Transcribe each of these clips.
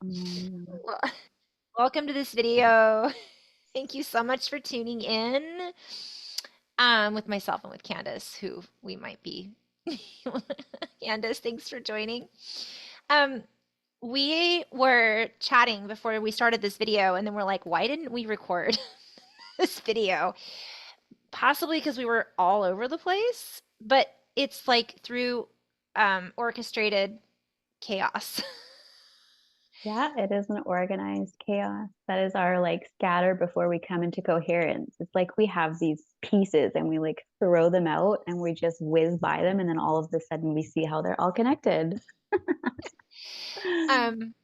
Mm, Well, welcome to this video. Thank you so much for tuning in with myself and with Candice, who we might be. Candice, thanks for joining. Um, we were chatting before we started this video, and then we're like, why didn't we record this video? Possibly because we were all over the place, but it's like through orchestrated chaos. yeah, it is an organized chaos. That is our like scatter before we come into coherence. It's like we have these pieces and we like throw them out and we just whiz by them, and then all of a sudden we see how they're all connected.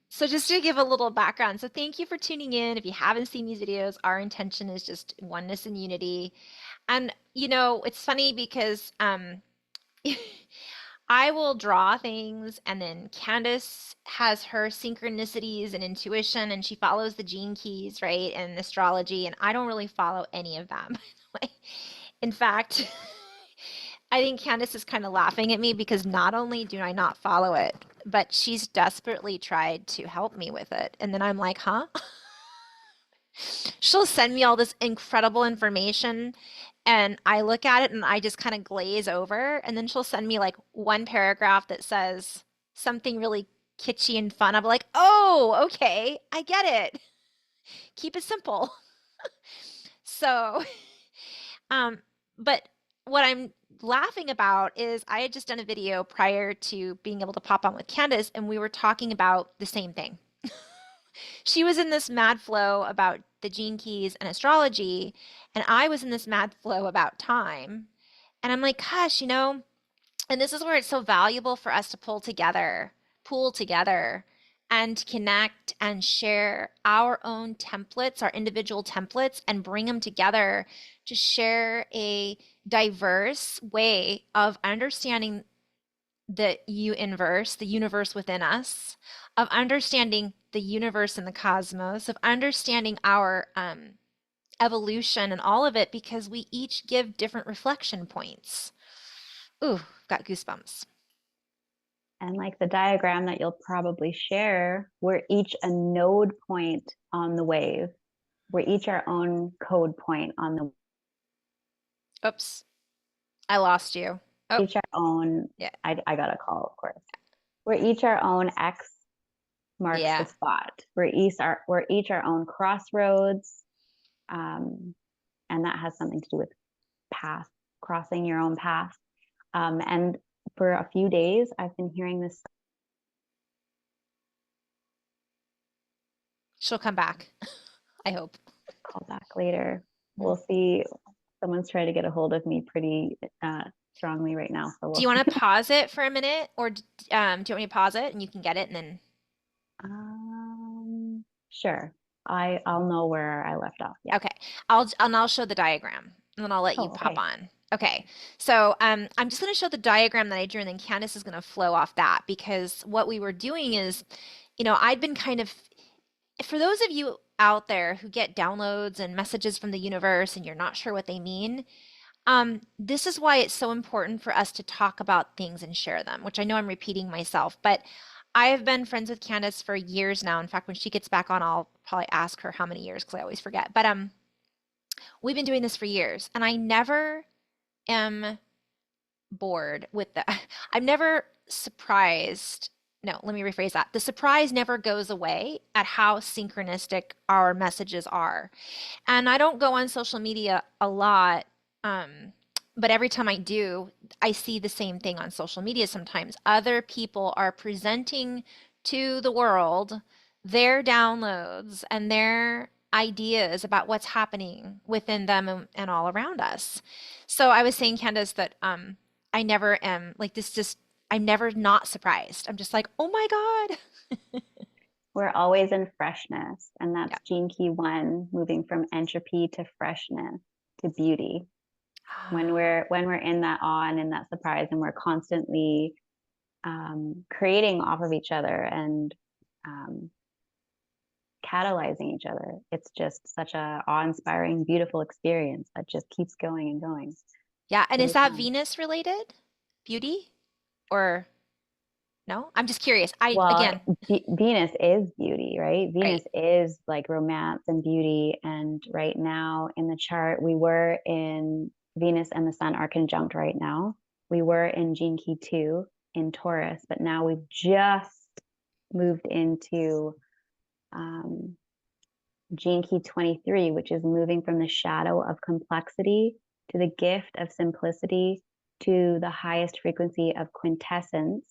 So just to give a little background, so thank you for tuning in. If you haven't seen these videos, our intention is just oneness and unity. And it's funny because I will draw things and then Candace has her synchronicities and intuition and she follows the gene keys, right? And astrology, and I don't really follow any of that, by the way. In fact, I think Candace is kind of laughing at me because not only do I not follow it, but she's desperately tried to help me with it. And then I'm like, huh? She'll send me all this incredible information and I look at it and I just kind of glaze over. And then she'll send me like one paragraph that says something really kitschy and fun. I'm like, oh, okay, I get it. Keep it simple. So, um, but what I'm laughing about is I had just done a video prior to being able to pop on with Candace, and we were talking about the same thing. She was in this mad flow about the gene keys and astrology, and I was in this mad flow about time. And I'm like, gosh, and this is where it's so valuable for us to pool together and connect and share our own templates, our individual templates, and bring them together to share a diverse way of understanding the universe within us, of understanding the universe and the cosmos, of understanding our evolution and all of it, because we each give different reflection points. Ooh, got goosebumps. And like the diagram that you'll probably share, we're each a node point on the wave. We're each our own code point on the Oops, I lost you. Oh, each our own. yeah, I got a call, of course. We're each our own X marks the yeah. spot. We're each our own crossroads, um, and that has something to do with path, crossing your own path. And for a few days, I've been hearing this. She'll come back. I hope. Call back later. We'll see. Someone's trying to get a hold of me pretty strongly right now, so Do we'll you want see. to pause it for a minute, or do you want me to pause it and you can get it and then? Sure. I'll know where I left off. Yeah. Okay, I'll show the diagram and then I'll let you Oh, pop okay. on. Okay, so I'm just going to show the diagram that I drew, and then Candace is going to flow off that, because what we were doing is, I'd been kind of, for those of you out there who get downloads and messages from the universe and you're not sure what they mean, this is why it's so important for us to talk about things and share them, which I know I'm repeating myself, but I have been friends with Candace for years now. In fact, when she gets back on, I'll probably ask her how many years because I always forget. But we've been doing this for years, and I never am bored with the I'm never surprised. No, let me rephrase that. The surprise never goes away at how synchronistic our messages are. And I don't go on social media a lot, but every time I do, I see the same thing on social media sometimes. Other people are presenting to the world their downloads and their ideas about what's happening within them and all around us. So I was saying, Candace, that I never am like this, just, I'm never not surprised. I'm just like, oh my God. We're always in freshness, and Yeah. that's gene key one, moving from entropy to freshness to beauty. When we're in that awe and in that surprise, and we're constantly creating off of each other and um, catalyzing each other, it's just such a awe-inspiring, beautiful experience that just keeps going and going Yeah. And is every that time. Venus related? Beauty? Or No, I'm just curious. I, Well, again, Venus is beauty, right? right. Venus is like romance and beauty. And right now in the chart, we were in Venus and the Sun are conjunct right now. We were in Gene Key 2 in Taurus, but now we've just moved into um, Gene Key 23, which is moving from the shadow of complexity to the gift of simplicity to the highest frequency of quintessence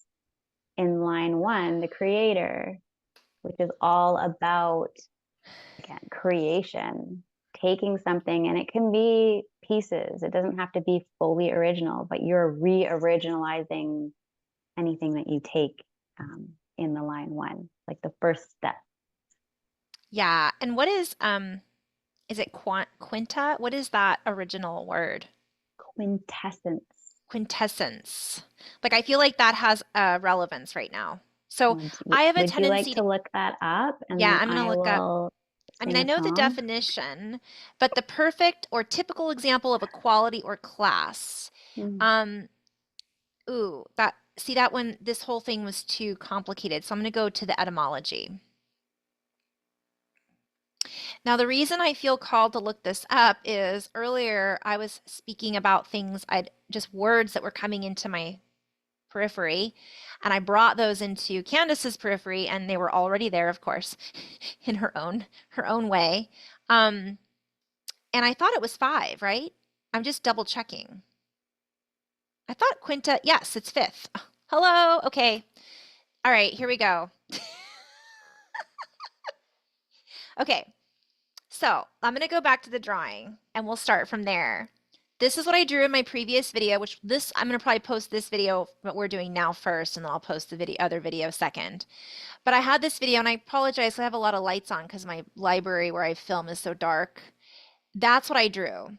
in line one, the creator, which is all about, again, creation, taking something, and it can be pieces. It doesn't have to be fully original, but you're re-originalizing anything that you take in the line one, like the first step. Yeah. And what is it quinta? What is that original word? Quintessence. Quintessence. Like I feel like that has relevance right now. So I have a Would you like tendency to to, look that up and yeah, then I'm gonna I look up. will I mean, sing I a know the song? definition, but the perfect or typical example of a quality or class. Mm. Um, ooh, that see that one, this whole thing was too complicated. So I'm gonna go to the etymology. Now, the reason I feel called to look this up is earlier I was speaking about things I'd just words that were coming into my periphery, and I brought those into Candace's periphery, and they were already there, of course, in her own way. Um, and I thought it was five, right? I'm just double checking. I thought quinta, yes, it's fifth. Hello, okay. All right, here we go. Okay, so I'm gonna go back to the drawing and we'll start from there. This is what I drew in my previous video, which this, I'm gonna probably post this video, what we're doing now first, and then I'll post the other video second. But I had this video, and I apologize, I have a lot of lights on because my library where I film is so dark. That's what I drew.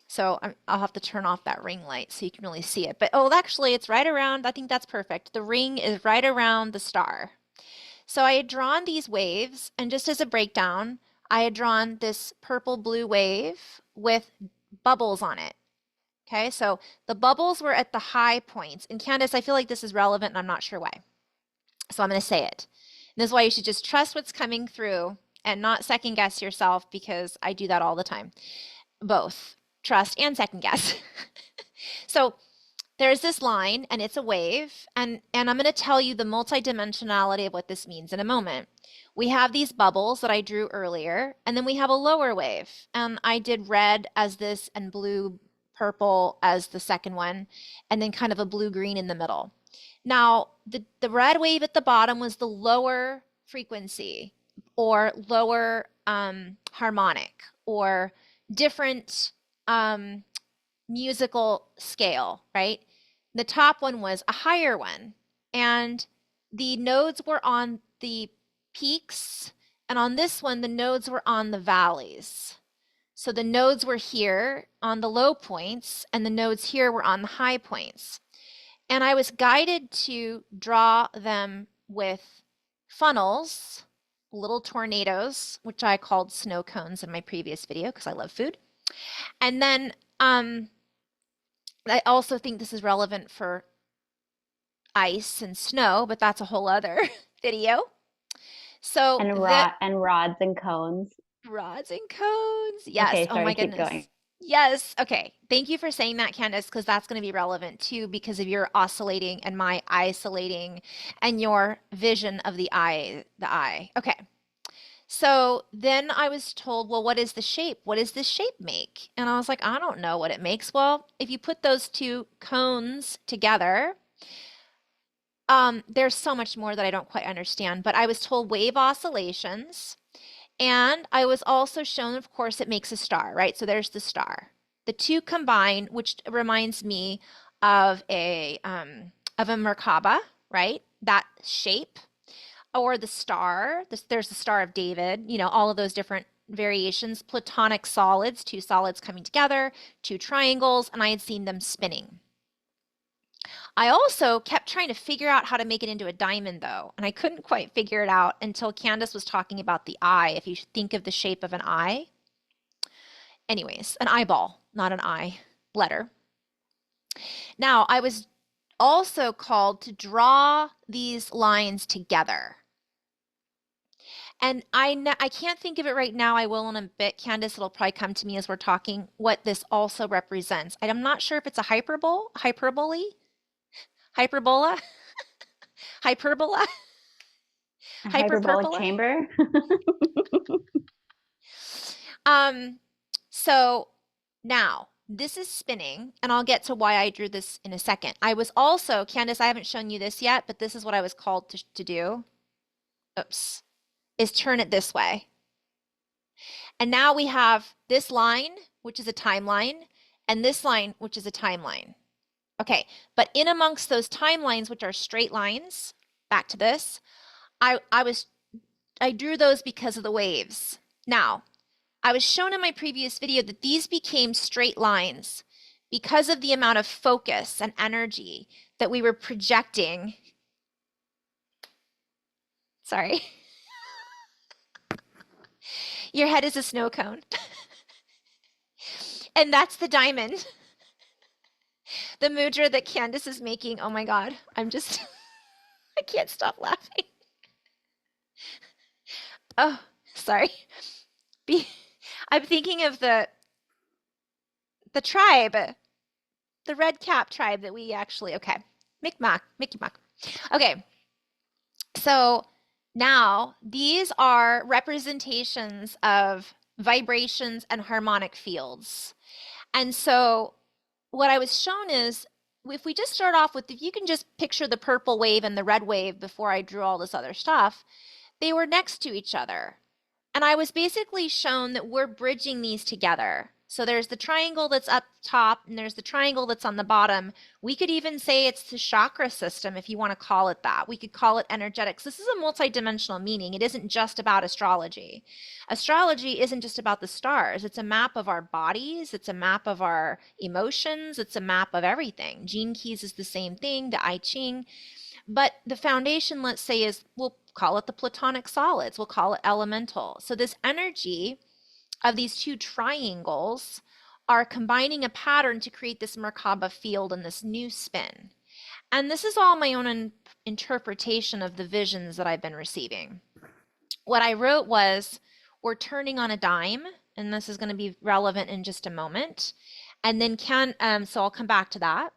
So I'll have to turn off that ring light so you can really see it. But oh, actually, it's right around, I think that's perfect. The ring is right around the star. So I had drawn these waves, and just as a breakdown, I had drawn this purple blue wave with bubbles on it. Okay, so the bubbles were at the high points. And Candace, I feel like this is relevant, and I'm not sure why. So I'm going to say it. And this is why you should just trust what's coming through and not second guess yourself, because I do that all the time. Both trust and second guess. So there's this line and it's a wave, and I'm going to tell you the multidimensionality of what this means in a moment. We have these bubbles that I drew earlier, and then we have a lower wave, and I did red as this and blue purple as the second one, and then kind of a blue green in the middle. Now, the red wave at the bottom was the lower frequency or lower harmonic or different musical scale, right? The top one was a higher one, and the nodes were on the peaks, and on this one, the nodes were on the valleys. So the nodes were here on the low points, and the nodes here were on the high points. And I was guided to draw them with funnels, little tornadoes, which I called snow cones in my previous video because I love food. And then I also think this is relevant for ice and snow, but that's a whole other video. So the And rods and cones. rods and cones. Yes. Okay, Oh my sorry, keep going. goodness. Yes. Okay. Thank you for saying that, Candace, because that's going to be relevant too because of your oscillating and my isolating and your vision of the eye, the eye. Okay. So then I was told, well, what is the shape? What does this shape make? And I was like, I don't know what it makes. Well, if you put those two cones together, there's so much more that I don't quite understand, but I was told wave oscillations. And I was also shown, of course, it makes a star, right? So there's the star. The two combine, which reminds me of a Merkaba, right? That shape, or the star. There's the Star of David. All of those different variations. Platonic solids, two solids coming together, two triangles, and I had seen them spinning. I also kept trying to figure out how to make it into a diamond though, and I couldn't quite figure it out until Candace was talking about the eye. If you think of the shape of an eye, anyways, an eyeball, not an eye letter. Now, I was also called to draw these lines together. And I can't think of it right now. I will in a bit, Candice. It'll probably come to me as we're talking what this also represents. I'm not sure if it's a hyperbola, hyperbola, A hyperbolic hyperperbola. chamber. So now this is spinning, and I'll get to why I drew this in a second. I was also, Candice, I haven't shown you this yet, but this is what I was called to do. Oops, is turn it this way. And now we have this line, which is a timeline, and this line, which is a timeline. Okay, but in amongst those timelines, which are straight lines, back to this, I drew those because of the waves. Now, I was shown in my previous video that these became straight lines because of the amount of focus and energy that we were projecting. Sorry. Your head is a snow cone. And that's the diamond. The mudra that Candice is making. Oh my God. I can't stop laughing. Oh, sorry. I'm thinking of the tribe, the red cap tribe that we actually, okay. Mi'kmaq. Okay. So now these are representations of vibrations and harmonic fields. And so what I was shown is if we just start off with, if you can just picture the purple wave and the red wave before I drew all this other stuff, they were next to each other. And I was basically shown that we're bridging these together. So there's the triangle that's up top and there's the triangle that's on the bottom. We could even say it's the chakra system if you want to call it that. We could call it energetics. This is a multidimensional meaning. It isn't just about astrology. Astrology isn't just about the stars. It's a map of our bodies. It's a map of our emotions. It's a map of everything. Gene Keys is the same thing, the I Ching. But the foundation, let's say, is we'll call it the platonic solids. We'll call it elemental. So this energy of these two triangles are combining a pattern to create this Merkaba field and this new spin. And this is all my own interpretation of the visions that I've been receiving. What I wrote was, we're turning on a dime, and this is going to be relevant in just a moment. And then so I'll come back to that.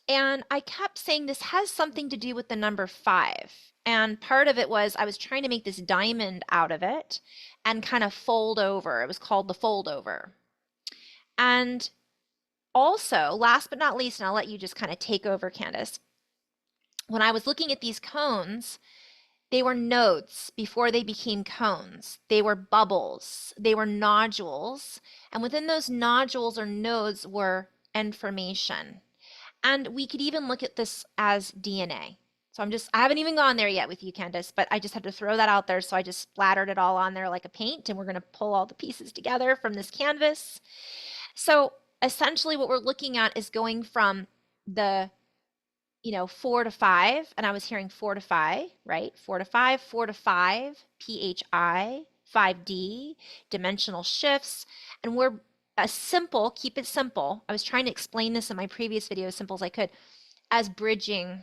And I kept saying this has something to do with the number 5. And part of it was I was trying to make this diamond out of it and kind of fold over. It was called the fold over. And also, last but not least, and I'll let you just kind of take over, Candice, when I was looking at these cones, they were nodes before they became cones. They were bubbles. They were nodules. And within those nodules or nodes were information. And we could even look at this as DNA. So I haven't even gone there yet with you, Candice, but I just had to throw that out there. So I just splattered it all on there like a paint, and we're going to pull all the pieces together from this canvas. So essentially what we're looking at is going from the 4 to 5, and I was hearing 4 to 5, right? 4 to 5, 4 to 5, PHI, 5D, dimensional shifts, and we're keep it simple. I was trying to explain this in my previous video as simple as I could, as bridging,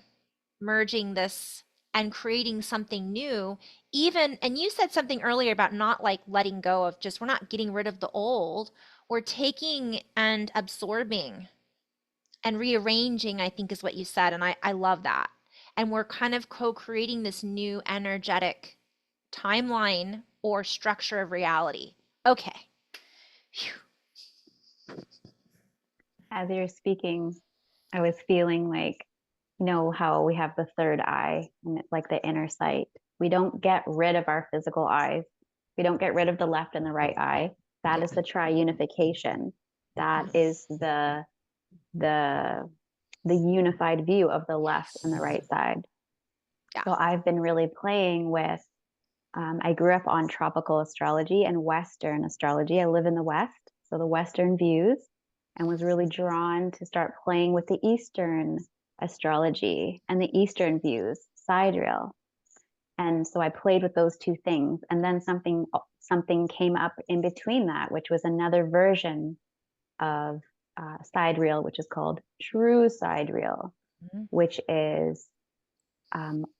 merging this and creating something new. And you said something earlier about not like letting go of we're not getting rid of the old, we're taking and absorbing and rearranging, I think is what you said. And I love that. And we're kind of co-creating this new energetic timeline or structure of reality. Okay. Phew. As you're speaking, I was feeling like, how we have the third eye and it's like the inner sight. We don't get rid of our physical eyes. We don't get rid of the left and the right eye. That is the triunification. That is the unified view of the left and the right side. Yeah. So I've been really playing with, I grew up on tropical astrology and Western astrology. I live in the West, so the Western views, and was really drawn to start playing with the Eastern astrology and the Eastern views, sidereal. And so I played with those two things. And then something came up in between that, which was another version of sidereal, which is called true sidereal. which is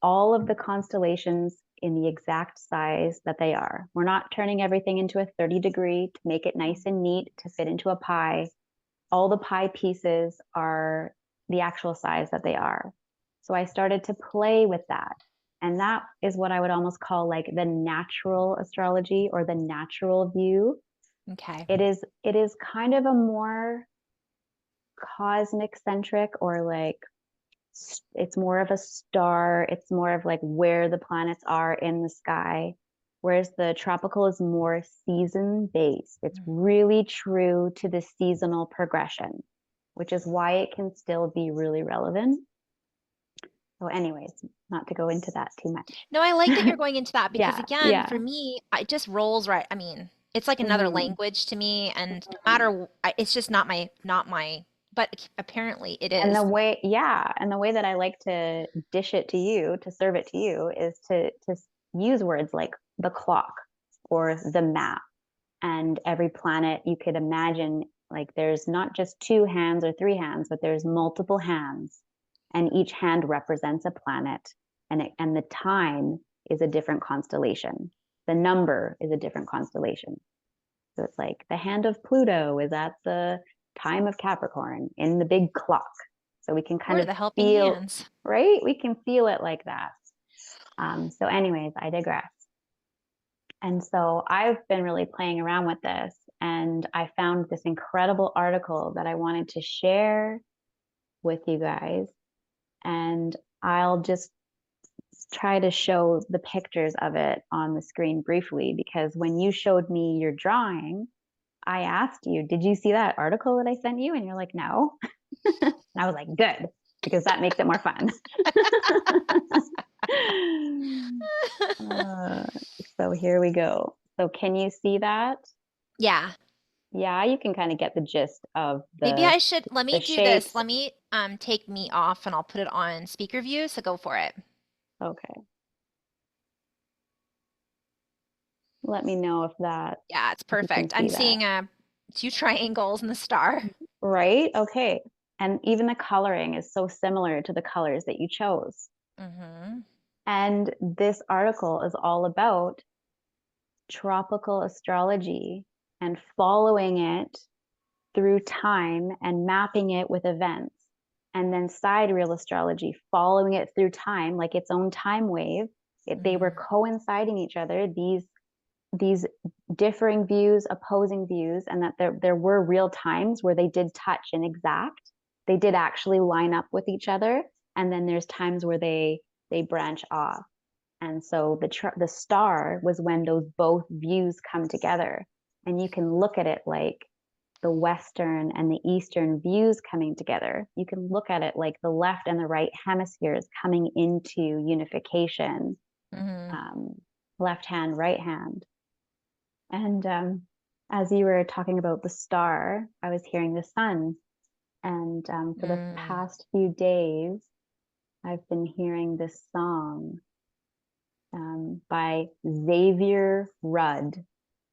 all of the constellations in the exact size that they are. We're not turning everything into a 30-degree to make it nice and neat to fit into a pie. All the pie pieces are the actual size that they are. So I started to play with that. And that is what I would almost call like the natural astrology or the natural view. Okay. It is kind of a more cosmic centric, or like it's more of a star. It's more of like where the planets are in the sky. Whereas the tropical is more season based. It's really true to the seasonal progression, which is why it can still be really relevant. So anyways, not to go into that too much. No, I like that you're going into that because Yeah, again, yeah. for me, it just rolls right. I mean, it's like another Mhm. language to me, and no matter, it's just not my, but apparently it And the is. way, yeah, and the way that I like to dish it to you, to serve it to you, is to use words like the clock or the map. And every planet you could imagine, like there's not just two hands or three hands, but there's multiple hands, and each hand represents a planet, and the time is a different constellation. The number is a different constellation. So it's like the hand of Pluto is at the time of Capricorn in the big clock. So we can kind We're of the helping feel, hands. right? We can feel it like that. So, anyways, I digress. And so I've been really playing around with this, and I found this incredible article that I wanted to share with you guys. And I'll just try to show the pictures of it on the screen briefly, because when you showed me your drawing, I asked you, did you see that article that I sent you? And you're like, no. And I was like, good, because that makes it more fun. uh, so here we go. So can you see that? Yeah. Yeah, you can kind of get the gist of Maybe I should, let the me do this. shapes. Let me take me off and I'll put it on speaker view, so go for it. Okay. Let me know if that, Yeah, it's if you can perfect. I'm see that. seeing two triangles in the star. Right? Okay. And even the coloring is so similar to the colors that you chose. Mm-hmm. And this article is all about tropical astrology and following it through time and mapping it with events. And then sidereal astrology, following it through time, like its own time wave. They were coinciding each other, these differing views, opposing views, and that there were real times where they did touch and exact. They did actually line up with each other. And then there's times where they branch off. And so the star was when those both views come together. And you can look at it like the Western and the Eastern views coming together. You can look at it like the left and the right hemispheres coming into unification, Mm-hmm. left hand, right hand. And as you were talking about the star, I was hearing the sun. And for the past few days, I've been hearing this song by Xavier Rudd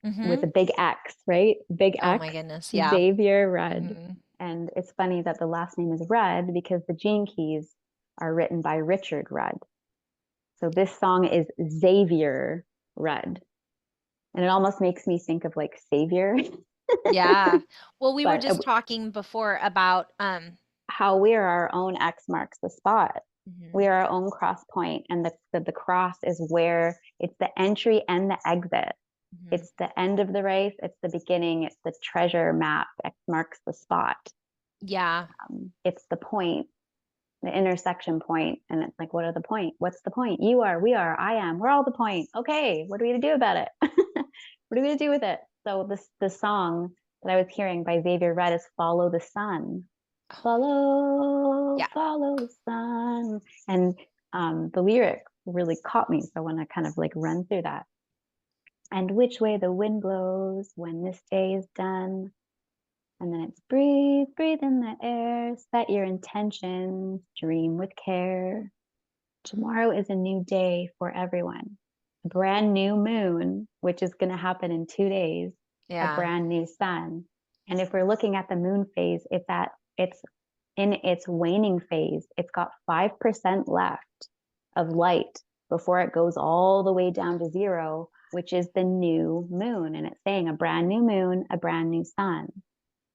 with Mm-hmm. a big X, right? Big Oh my X, goodness. Yeah. Xavier Rudd. Mm-hmm. And it's funny that the last name is Rudd because the Gene Keys are written by Richard Rudd. So this song is Xavier Rudd. And it almost makes me think of like Savior. Yeah. Well, we were But just talking before about how we are our own X marks the spot. We mhm, are our own cross point, and the cross is where it's the entry and the exit. mhm. It's the end of the race. It's the beginning. It's the treasure map. X marks the spot. Yeah. It's the point, the intersection point, and it's like, what are the point? What's the point? You are, we are, I am. We're all the point. Okay, what are we gonna do about it? What are we gonna do with it? So the song that I was hearing by Xavier Rudd is "Follow the Sun." Oh, Follow, yeah. follow the sun, and the lyric really caught me. So I want to kind of like run through that. And which way the wind blows when this day is done. And then it's breathe, breathe in the air, set your intentions, dream with care. Tomorrow is a new day for everyone. A brand new moon, which is going to happen in 2 days, a Yeah. brand new sun. And if we're looking at the moon phase, it's in its waning phase. It's got 5% left of light before it goes all the way down to zero, which is the new moon. And it's saying a brand new moon, a brand new sun.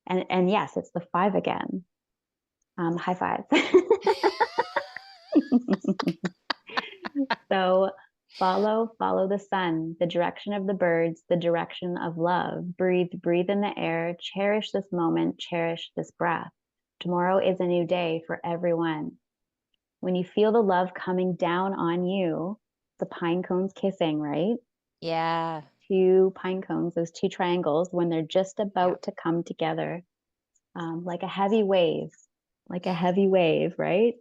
And yes, it's the 5 again. High five. So follow the sun, the direction of the birds, the direction of love. Breathe in the air. Cherish this moment. Cherish this breath. Tomorrow is a new day for everyone. When you feel the love coming down on you, the pine cones kissing, right? Yeah. 2 pine cones, those 2 triangles, when they're just about Yeah. to come together, like a heavy wave, right?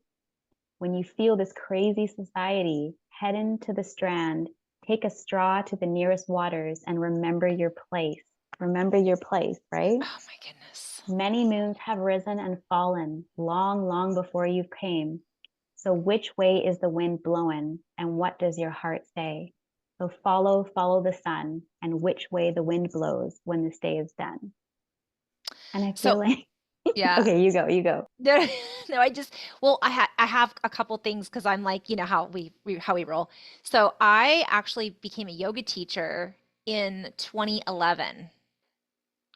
When you feel this crazy society, head into the strand, take a straw to the nearest waters, and remember your place. Remember your place, right? Oh my goodness. Many moons have risen and fallen long, long before you came. So which way is the wind blowing, and what does your heart say? So follow the sun, and which way the wind blows when this day is done. And I So feel like, yeah. okay, you go. No, no, I have a couple things because I'm like, you know how how we roll. So I actually became a yoga teacher in 2011.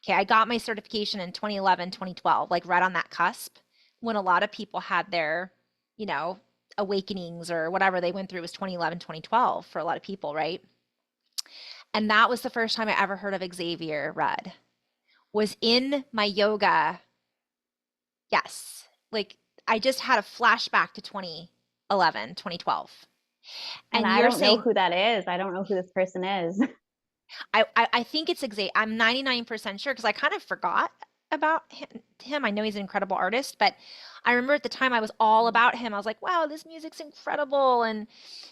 Okay, I got my certification in 2011, 2012, like right on that cusp when a lot of people had their, you know, awakenings or whatever they went through was 2011, 2012 for a lot of people, right? And that was the first time I ever heard of Xavier Rudd. Was in my yoga. Yes. Like I just had a flashback to 2011, 2012. And And I you're don't know saying who that is. I don't know who this person is. I think it's Xavier. I'm 99% sure because I kind of forgot about him. I know he's an incredible artist, but I remember at the time I was all about him. I was like, wow, this music's incredible. And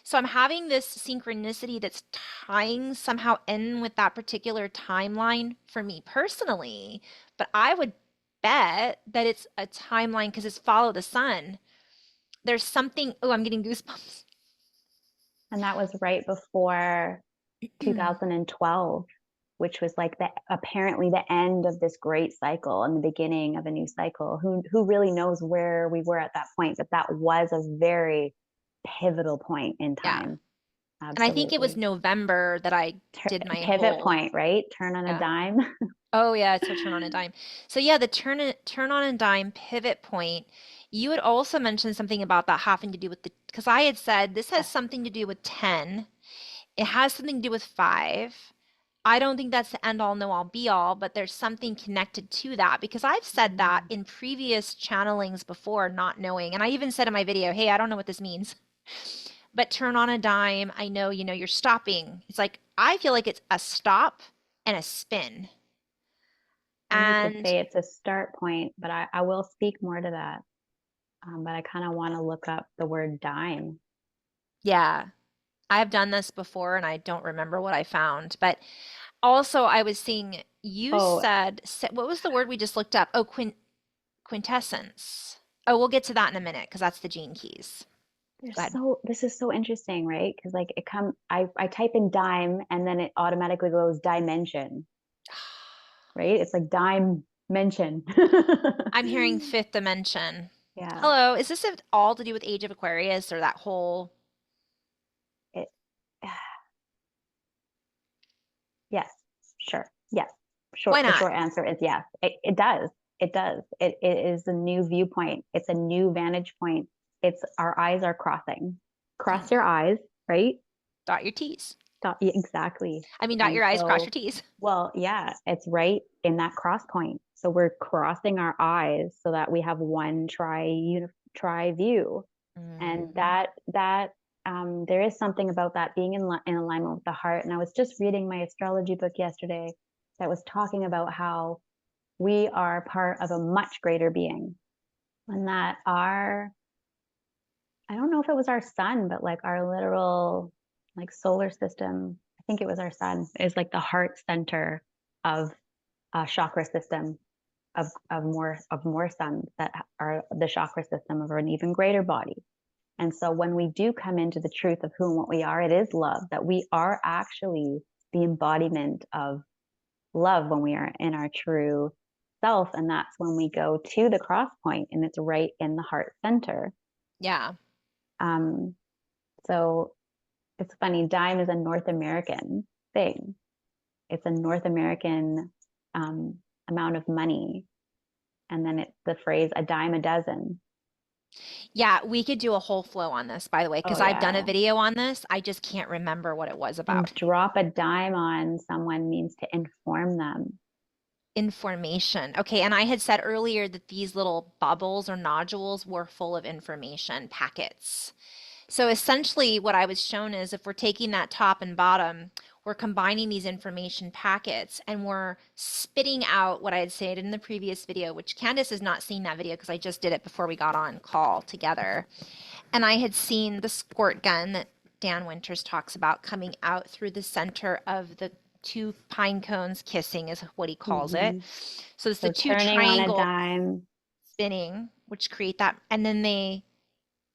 so I'm having this synchronicity that's tying somehow in with that particular timeline for me personally. But I would bet that it's a timeline because it's follow the sun. There's something, oh, I'm getting goosebumps. And that was right before 2012, which was like the apparently the end of this great cycle and the beginning of a new cycle. Who really knows where we were at that point? But that was a very pivotal point in Yeah. time. And I think it was Absolutely. November that I did my Pivot whole, point, right? Turn on a yeah. dime. Oh yeah, so turn on a dime. So yeah, the turn on a dime pivot point. You had also mentioned something about that having to do with the, because I had said this has something to do with 10. It has something to do with 5. I don't think that's the end all, no all, be all, but there's something connected to that because I've said that in previous channelings before, not knowing. And I even said in my video, hey, I don't know what this means. But turn on a dime, I know, you know, you're stopping. It's like, I feel like it's a stop and a spin. You could And say it's a start point, but I will speak more to that. But I kind of want to look up the word dime. yeah, I've done this before and I don't remember what I found. But also, I was seeing you Oh, said, what was the word we just looked up? Oh, quintessence. Oh, we'll get to that in a minute because that's the gene keys. Go ahead. this is so interesting, right? Because like I type in dime and then it automatically goes dimension, right? It's like dime mention. I'm hearing fifth dimension. Yeah. Hello, is this at all to do with Age of Aquarius or that whole? It, yes, sure. Yes. Why The not? short answer is yes. It does. It does. It is a new viewpoint. It's a new vantage point. It's our eyes are crossing. Cross your eyes, right? Dot your T's. Yeah, exactly. I mean, dot And your I's, cross so, your T's. well, yeah, it's right in that cross point. So we're crossing our eyes so that we have one tri view. And Mm. there is something about that being in alignment with the heart. And I was just reading my astrology book yesterday that was talking about how we are part of a much greater being, and that I don't know if it was our sun, but like our literal like solar system, I think it was our sun, is like the heart center of a chakra system of more suns that are the chakra system of an even greater body. And so when we do come into the truth of who and what we are, it is love, that we are actually the embodiment of love when we are in our true itself. And that's when we go to the cross point, and it's right in the heart center. Yeah. Um, so it's funny, dime is a North American thing. It's a North American amount of money. And then it's the phrase a dime a dozen. Yeah, we could do a whole flow on this, by the way, Oh because I've done a yeah. video on this. I just can't remember what it was And about. drop a dime on someone means to inform them. Information. Okay, and I had said earlier that these little bubbles or nodules were full of information packets. So essentially, what I was shown is if we're taking that top and bottom, we're combining these information packets and we're spitting out what I had said in the previous video, which Candice has not seen that video because I just did it before we got on call together. And I had seen the squirt gun that Dan Winters talks about coming out through the center of the two pine cones kissing is what he calls it. Mm-hmm. So it's the So two turning on a triangles dime, spinning, which create that, and then they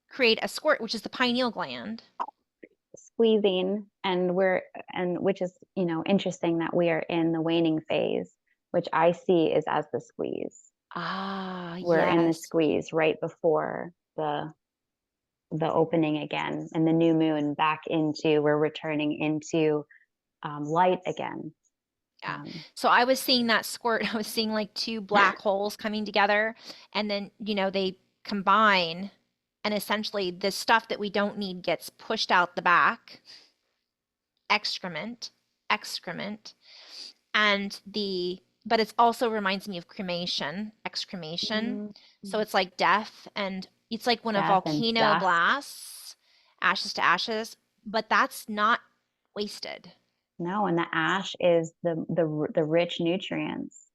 create a squirt, which is the pineal gland. squeezing, and which is, interesting that we are in the waning phase, which I see is as the squeeze. Ah, We're in the yes. squeeze right before the opening again, and the new moon back into, we're returning into light again. Yeah. So I was seeing that squirt. I was seeing like two black holes coming together, and then, they combine, and essentially the stuff that we don't need gets pushed out the back, excrement, excrement, and but it also reminds me of cremation, excremation. Mm, So it's like death, and it's like when a death and volcano dust. blasts, ashes to ashes, but that's not wasted. No, and the ash is the rich nutrients.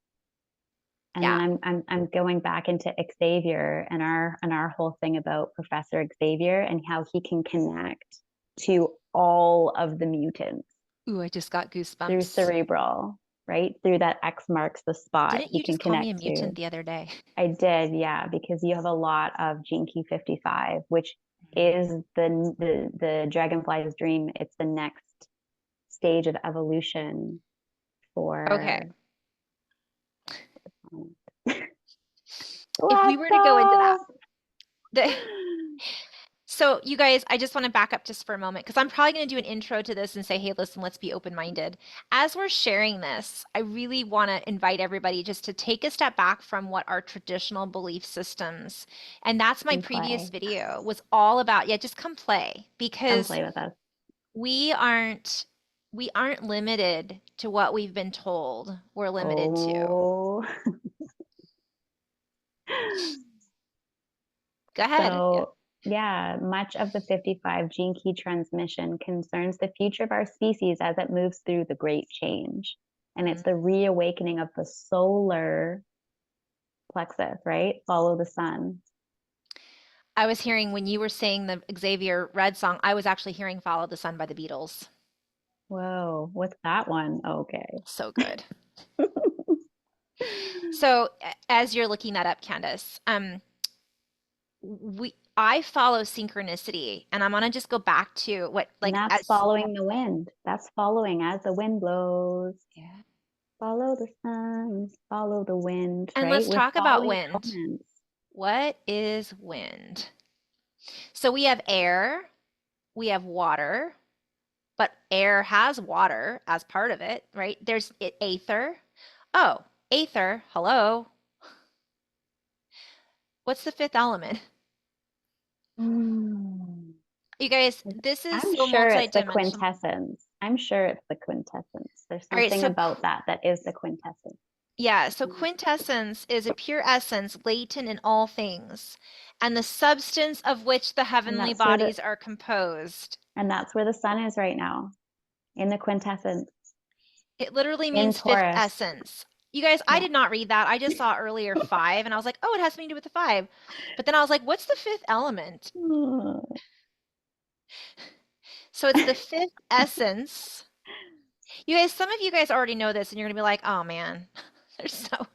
And Yeah. then I'm going back into Xavier and our whole thing about Professor Xavier and how he can connect to all of the mutants Ooh, I just got through goosebumps. cerebral, right? Through that X marks the spot Didn't he you can just call me a connect to. mutant the other day? I did, yeah, because you have a lot of gene key 55, which is the dragonfly's dream. It's the next stage of evolution Okay. for If we let's were to go into that, go. the, so you guys, I just want to back up just for a moment because I'm probably going to do an intro to this and say, hey, listen, let's be open-minded. As we're sharing this, I really want to invite everybody just to take a step back from what our traditional belief systems, and that's my And previous play. video was all about. Yeah, just come play Come because play with us. we aren't we aren't limited to what we've been told we're limited to. Oh. Go ahead. Yeah. So, yeah, much of the 55 gene key transmission concerns the future of our species as it moves through the great change. And it's the reawakening of the solar plexus, right? Follow the sun. I was hearing when you were saying the Xavier Red song, I was actually hearing Follow the Sun by the Beatles. Whoa, what's that one? Okay. So good. So as you're looking that up, Candace, I follow synchronicity, and I'm gonna just go back to what And like that's as following the wind. That's following as the wind blows. yeah. Follow the sun, follow the wind, And right? let's We're talk about following wind. elements. What is wind? So we have air, we have water, but air has water as part of it, right? There's aether. Oh, aether, hello. What's the fifth element? Mm. You guys, this is I'm so sure it's the multidimensional. quintessence. I'm sure it's the quintessence. There's All right, something about that is the quintessence. yeah, so Mm. quintessence is a pure essence latent in all things, and the substance of which the And heavenly that's where the bodies are composed. sun is right now, in the quintessence, It literally in means fifth Taurus. essence. You guys, I Yeah. did not read that. I just saw earlier five, and I was like, oh, it has something to do with the five. But then I was like, what's the fifth element? So it's the fifth essence. You guys, some of you guys already know this, and you're gonna be like, oh man, they're so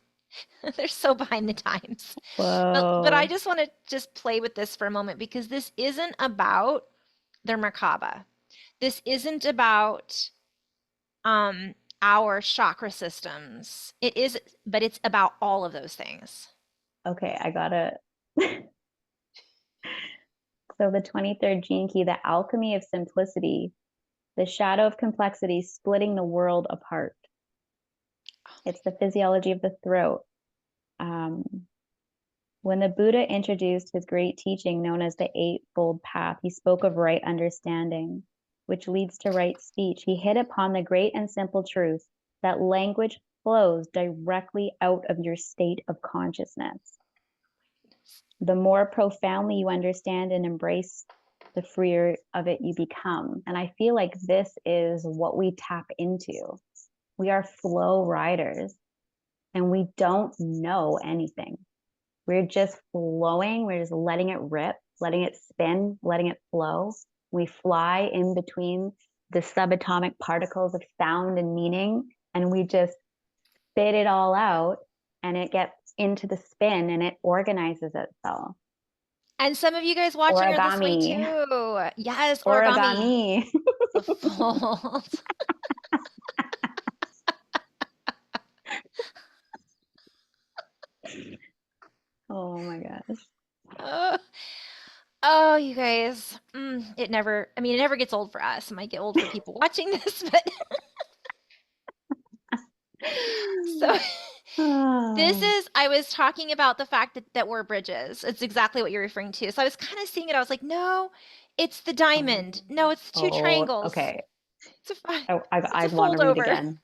they're so behind the times. But I Whoa. just want to just play with this for a moment because this isn't about their Merkaba. This isn't about our chakra systems. It is, but it's about all of those things. Okay, I gotta. So the 23rd gene key, the alchemy of simplicity, the shadow of complexity, splitting the world apart. It's the physiology of the throat. Um, when the Buddha introduced his great teaching known as the Eightfold Path, he spoke of right understanding, which leads to right speech. He hit upon the great and simple truth that language flows directly out of your state of consciousness. The more profoundly you understand and embrace, the freer of it you become. And I feel like this is what we tap into. We are flow riders and we don't know anything. We're just flowing. We're just letting it rip, letting it spin, letting it flow. We fly in between the subatomic particles of sound and meaning, and we just spit it all out, and it gets into the spin and it organizes itself. And some of you guys watching are this way Origami. too. Yes, origami. Origami. The fold. Oh my gosh. Oh, oh, you guys. It never, I mean, it never gets old for us. It might get old for people watching this, but so this Oh, is, I was talking about the fact that we're bridges. It's exactly what you're referring to. So I was kind of seeing it. I was like, no, it's the diamond. No, it's two triangles. okay. It's a, fi- it's I a want to fold read over. again.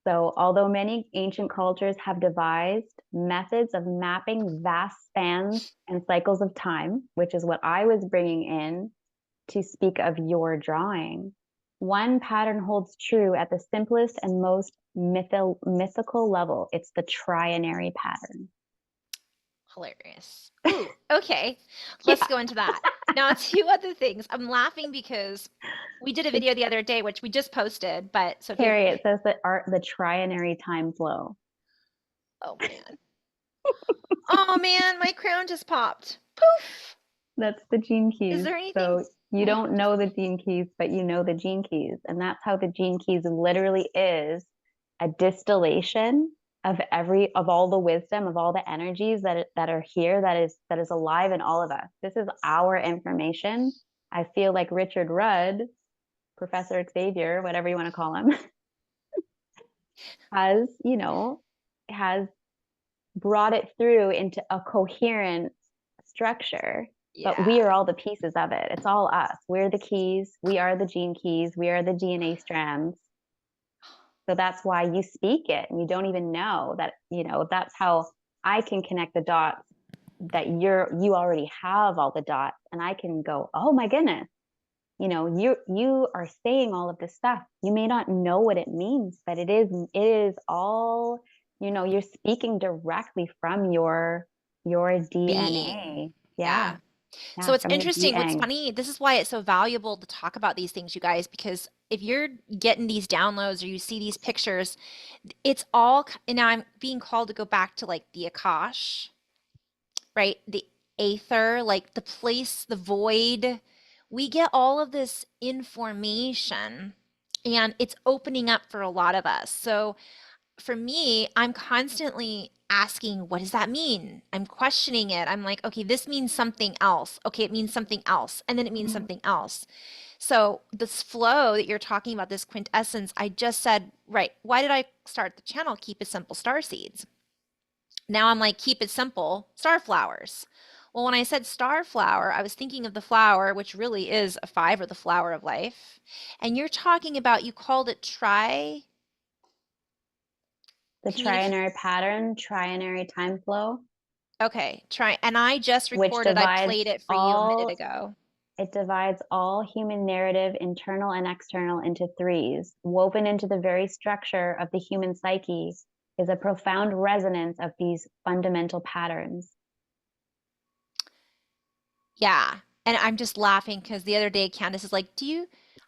So, although many ancient cultures have devised methods of mapping vast spans and cycles of time, which is what I was bringing in to speak of your drawing, one pattern holds true at the simplest and most mythical level. It's the trinary pattern. Hilarious. Ooh, okay. Yeah, Let's go into that. Now, two other things. I'm laughing because we did a it's video the other day, which we just posted, but so if you, Carrie. It says that art the trinary time flow. oh man. Oh man, my crown just popped. Poof. That's the gene Is keys. there anything? So you don't know the gene keys, but you know the gene keys. And that's how the gene keys literally is a distillation of all the wisdom, of all the energies that are here, that is alive in all of us. This is our information. I feel like Richard Rudd, Professor Xavier, whatever you want to call him, has, has brought it through into a coherent structure, but we Yeah. are all the pieces of it. It's all us. We're the keys. We are the gene keys. We are the DNA strands. So that's why you speak it and you don't even know that, that's how I can connect the dots, that you already have all the dots, and I can go, oh my goodness, you are saying all of this stuff. You may not know what it means, but it is all, you're speaking directly from your Being. DNA. Yeah. Yeah. So Yeah, it's from your interesting. What's being. funny, this is why it's so valuable to talk about these things, you guys, because if you're getting these downloads or you see these pictures, it's all, and now I'm being called to go back to like the Akash, right? The aether, like the place, the void. We get all of this information and it's opening up for a lot of us. So for me, I'm constantly asking, what does that mean? I'm questioning it. I'm like, okay, this means something else. Okay, it means something else. And then it means something else. So this flow that you're talking about, this quintessence, I just said, right, why did I start the channel Keep It Simple Star Seeds? Now I'm like, keep it simple, star flowers. Well, when I said star flower, I was thinking of the flower, which really is a five, or the flower of life. And you're talking about, you called it The communicate. trinary pattern, trinary time flow, Okay, try. And I just which recorded, I played it for you a minute ago. it divides all human narrative, internal and external, into threes. Woven into the very structure of the human psyche is a profound resonance of these fundamental patterns. Yeah. And I'm just laughing because the other day Candace is like,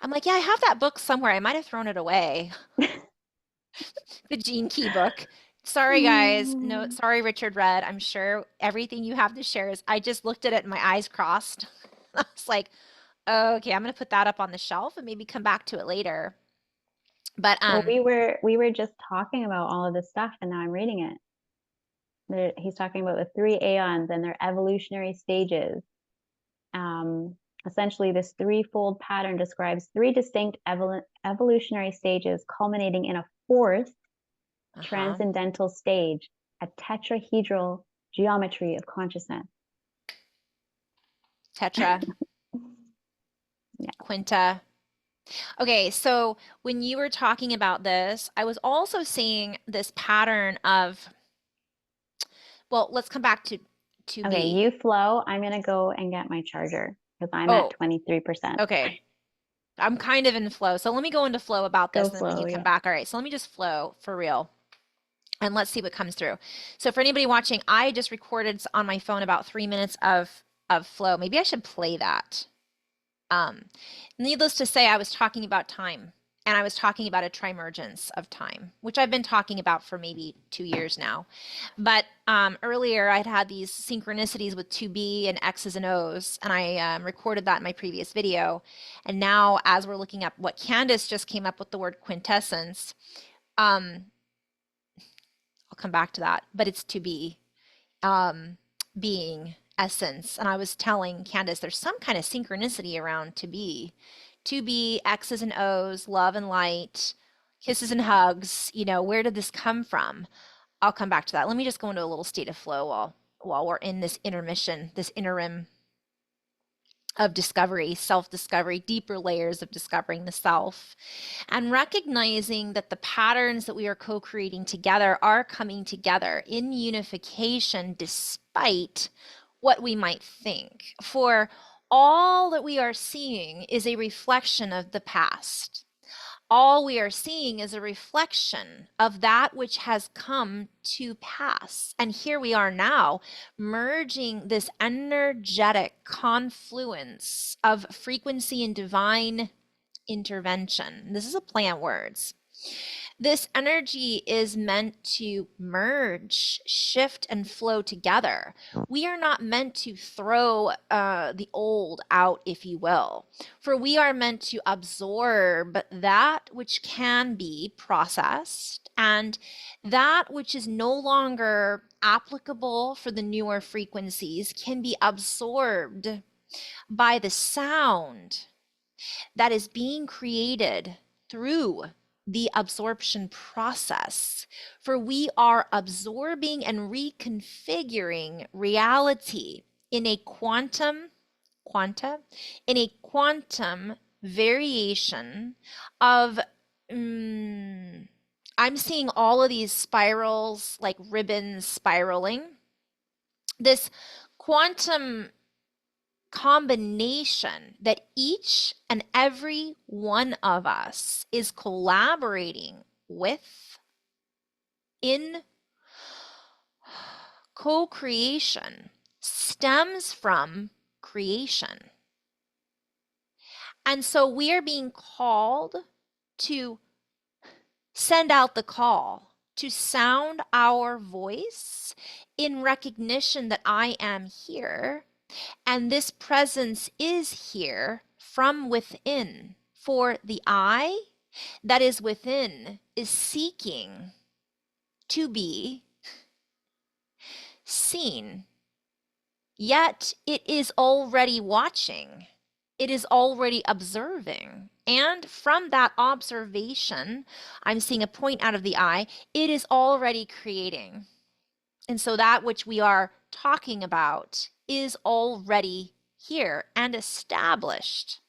I'm like, yeah, I have that book somewhere. I might have thrown it away. The Gene Key book. Sorry, guys. No, Mm. sorry, Richard Rudd. I'm sure everything you have to share is, I just looked at it and my eyes crossed. I was like, okay, I'm going to put that up on the shelf and maybe come back to it later. But Well, we were just talking about all of this stuff, and now I'm reading it. He's talking about the three aeons and their evolutionary stages. Um, Essentially, this threefold pattern describes three distinct evolutionary stages, culminating in a fourth uh-huh. transcendental stage, a tetrahedral geometry of consciousness. Tetra, Yeah. quinta. Okay, so when you were talking about this, I was also seeing this pattern of, well, let's come back to Okay, be. you flow. I'm gonna go and get my charger because I'm at Oh, 23%. okay. I'm kind of in flow. So let me go into flow about Go this, and then we flow, can come yeah. back. All right, so let me just flow for real. And let's see what comes through. So for anybody watching, I just recorded on my phone about 3 minutes of flow. Maybe I should play that. Um, Needless to say, I was talking about time, and I was talking about a trimergence of time, which I've been talking about for maybe 2 years now. But earlier, I'd had these synchronicities with 2B and X's and O's, and I recorded that in my previous video. And now, as we're looking up what Candice just came up with the word quintessence, um, I'll come back to that, but it's to be, being, essence. And I was telling Candice there's some kind of synchronicity around to be X's and O's, love and light, kisses and hugs. Where did this come from? I'll come back to that. Let me just go into a little state of flow while we're in this intermission, this interim of discovery, self-discovery, deeper layers of discovering the self, and recognizing that the patterns that we are co-creating together are coming together in unification despite what we might think. For all that we are seeing is a reflection of the past. All we are seeing is a reflection of that which has come to pass. And here we are now, merging this energetic confluence of frequency and divine intervention. This is a play on words. This energy is meant to merge, shift, and flow together. We are not meant to throw the old out, if you will, for we are meant to absorb that which can be processed and that which is no longer applicable for the newer frequencies can be absorbed by the sound that is being created through the absorption process. For we are absorbing and reconfiguring reality in a quantum variation of I'm seeing all of these spirals like ribbons spiraling. This quantum combination that each and every one of us is collaborating with in co-creation stems from creation. And so we are being called to send out the call, to sound our voice in recognition that I am here. And this presence is here from within. For the I that is within is seeking to be seen. Yet it is already watching. It is already observing. And from that observation, I'm seeing a point out of the I, it is already creating. And so that which we are talking about is already here and established.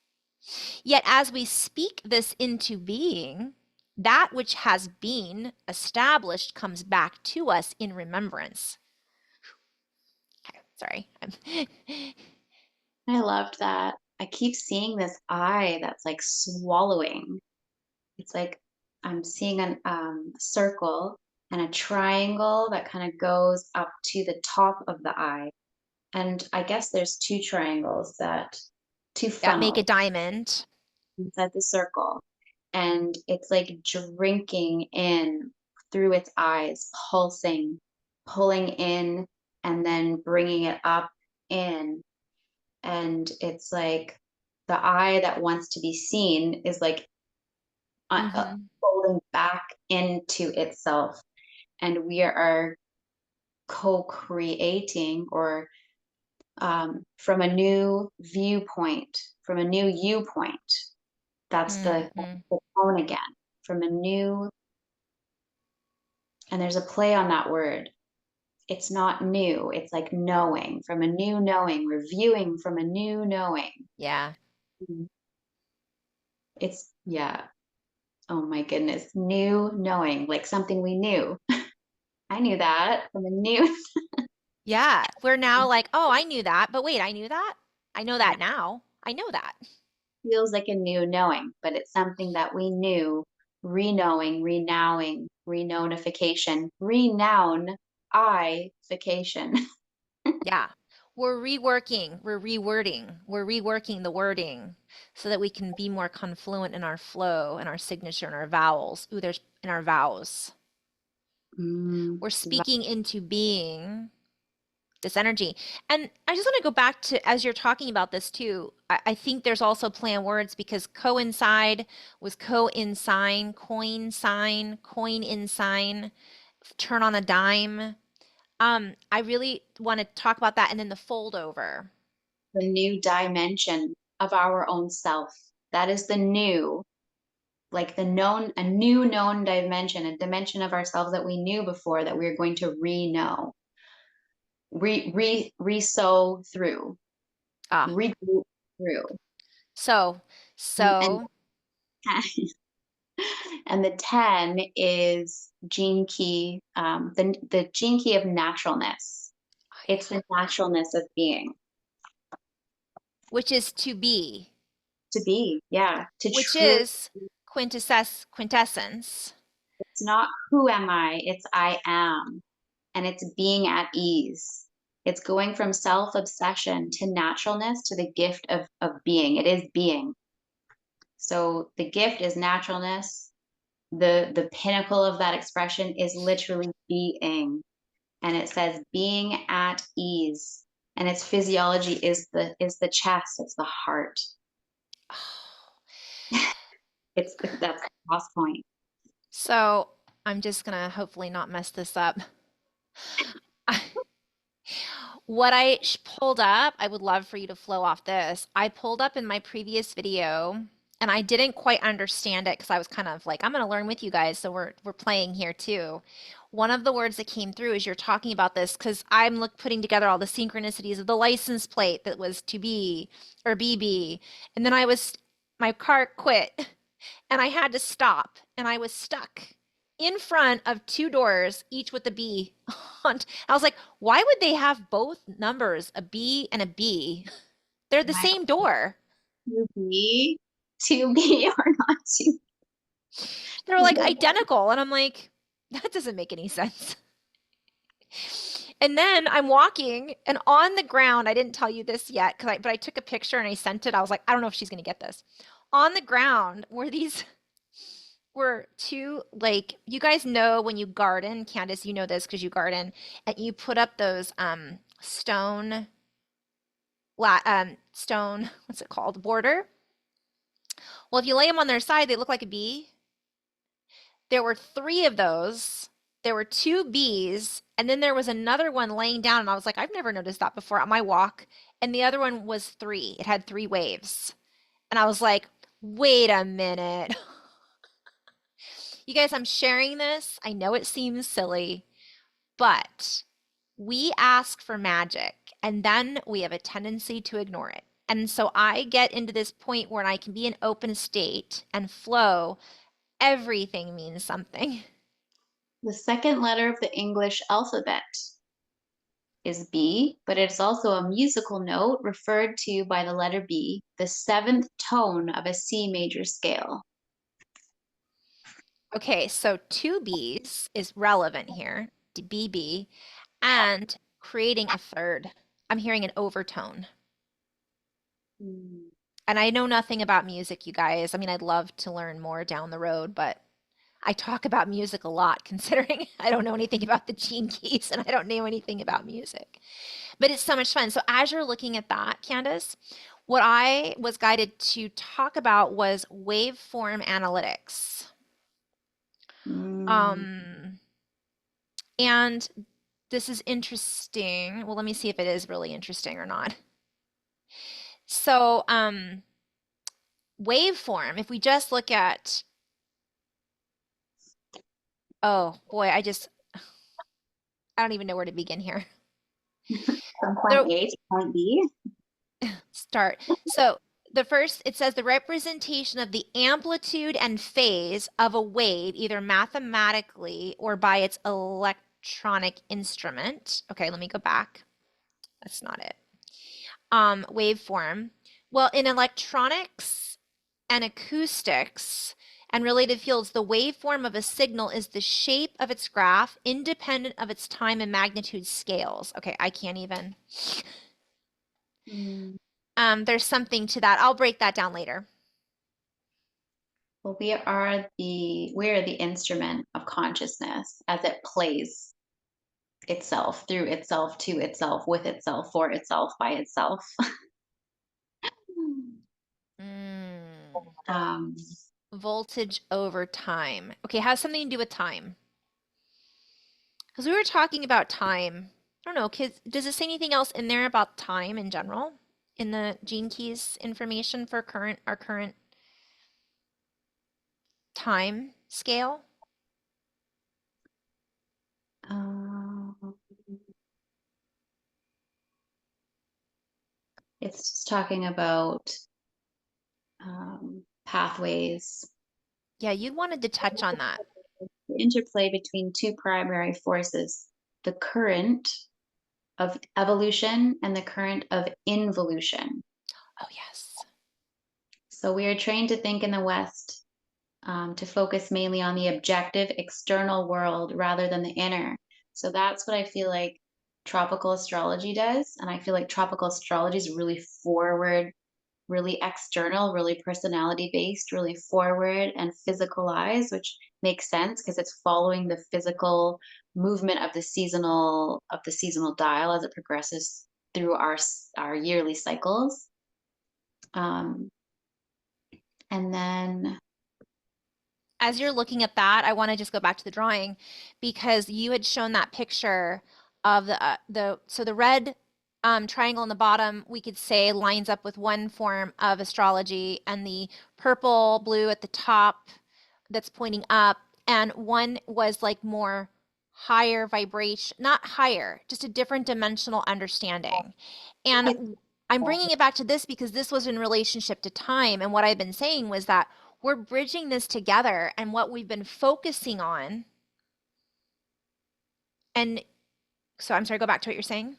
Yet as we speak this into being, that which has been established comes back to us in remembrance. Okay, sorry. I loved that. I keep seeing this eye that's like swallowing. It's like I'm seeing a circle and a triangle that kind of goes up to the top of the eye. And I guess there's two Yeah, make a funnels diamond. inside the circle. And it's like drinking in through its eyes, pulsing, pulling in, and then bringing it up in. And it's like the eye that wants to be seen is like Mm-hmm. folding back into itself. And we are co-creating, or from a new viewpoint, from a new you point. That's Mm-hmm. the tone again. From a new, and there's a play on that word. It's not new. It's like knowing, from a new knowing, reviewing from a new knowing. Yeah. Mhm. It's, yeah. Oh my goodness. New knowing, like something we knew. I knew that from a new. Yeah. We're now like, oh, I knew that, but wait, I knew that? I know that now. I know that. Feels like a new knowing, but it's something that we knew, re-knowing, renowing, renonification, renown, I-fication. Yeah. We're rewording, we're reworking the wording so that we can be more confluent in our flow and our signature and our vowels. Ooh, there's in our vows. Mm, We're speaking into being this energy. And I just want to go back to, as you're talking about this too, I think there's also play on words because coincide was co-insign, coin in sign, turn on a dime. I really want to talk about that and then the fold over. the new dimension of our own self. That is the new, like the known, a new known dimension, a dimension of ourselves that we knew before that we're going to re-know, re-sow through, Ah, regroup through. so, And so, and the 10 is gene key, the gene key of naturalness. oh It's yeah, the naturalness of being. which is To be, yeah. To which truly, is quintessence. it's not who am I, it's I am. And it's being at ease. It's going from self-obsession to naturalness to the gift of being. It is being. So the gift is naturalness. The pinnacle of that expression is literally being. And it says being at ease. And its physiology is the chest, it's the heart. It's that's the cross point. So I'm just gonna hopefully not mess this up. What I pulled up, I would love for you to flow off this. I pulled up in my previous video and I didn't quite understand it because I was kind of like, I'm going to learn with you guys, so we're playing here too. One of the words that came through is you're talking about this because I'm putting together all the synchronicities of the license plate that was to be or BB, and then my car quit and I had to stop and I was stuck in front of two doors, each with a B on. I was like, why would they have both numbers, a B and a B? They're the Am I same door. to be or not to They're like be? identical. And I'm like, that doesn't make any sense. And then I'm walking and on the ground, I didn't tell you this yet, but I took a picture and I sent it. I was like, I don't know if she's going to get this. On the ground were two, like, you guys know when you garden, Candice, you know this because you garden, and you put up those stone, what's it called, border. Well, if you lay them on their side, they look like a bee. There were three of those. There were two bees, and then there was another one laying down, and I was like, I've never noticed that before on my walk. And the other one was three. It had three waves. And I was like, wait a minute. You guys, I'm sharing this. I know it seems silly, but we ask for magic and then we have a tendency to ignore it. And so I get into this point where I can be in open state and flow. Everything means something. The second letter of the English alphabet is B, but it's also a musical note referred to by the letter B, the seventh tone of a C major scale. Okay, so two B's is relevant here, BB, and creating a third. I'm hearing an overtone. Mm. And I know nothing about music, you guys. I mean, I'd love to learn more down the road, but I talk about music a lot considering I don't know anything about the gene keys and I don't know anything about music. But it's so much fun. So as you're looking at that, Candace, What I was guided to talk about was waveform analytics. Mm. Um, and this is interesting. Well, let me see if it is really interesting or not. So, waveform, if we just look at, oh boy, I don't even know where to begin here. From point The A to point B. start. So the first, it says the representation of the amplitude and phase of a wave, either mathematically or by its electronic instrument. Okay, let me go back. That's not it. Waveform. Well, in electronics and acoustics and related fields, the waveform of a signal is the shape of its graph, independent of its time and magnitude scales. Okay, I can't even. Mm. There's something to that. I'll break that down later. Well, we are the instrument of consciousness as it plays itself through itself to itself with itself for itself by itself. Mm. um, Voltage over time. Okay, has something to do with time. Because we were talking about time. I don't know, kids, does it say anything else in there about time in general? In the gene keys information for our current time scale? uh, it's just talking about pathways, Yeah, you wanted to touch on that. the interplay between two primary forces, the current of evolution and the current of involution. Oh, yes. So we are trained to think in the West, to focus mainly on the objective external world rather than the inner. So that's what I feel like tropical astrology does. And I feel like tropical astrology is really forward, really external, really personality based, really forward and physicalized, which makes sense because it's following the physical movement of the seasonal dial as it progresses through our yearly cycles. Um, and then As you're looking at that, I want to just go back to the drawing because you had shown that picture of so the red triangle in the bottom, we could say lines up with one form of astrology, and the purple blue at the top that's pointing up, and one was like more higher vibration, not higher, just a different dimensional understanding. And I'm bringing it back to this because this was in relationship to time. And what I've been saying was that we're bridging this together, and what we've been focusing on. And so I'm sorry, go back to what you're saying.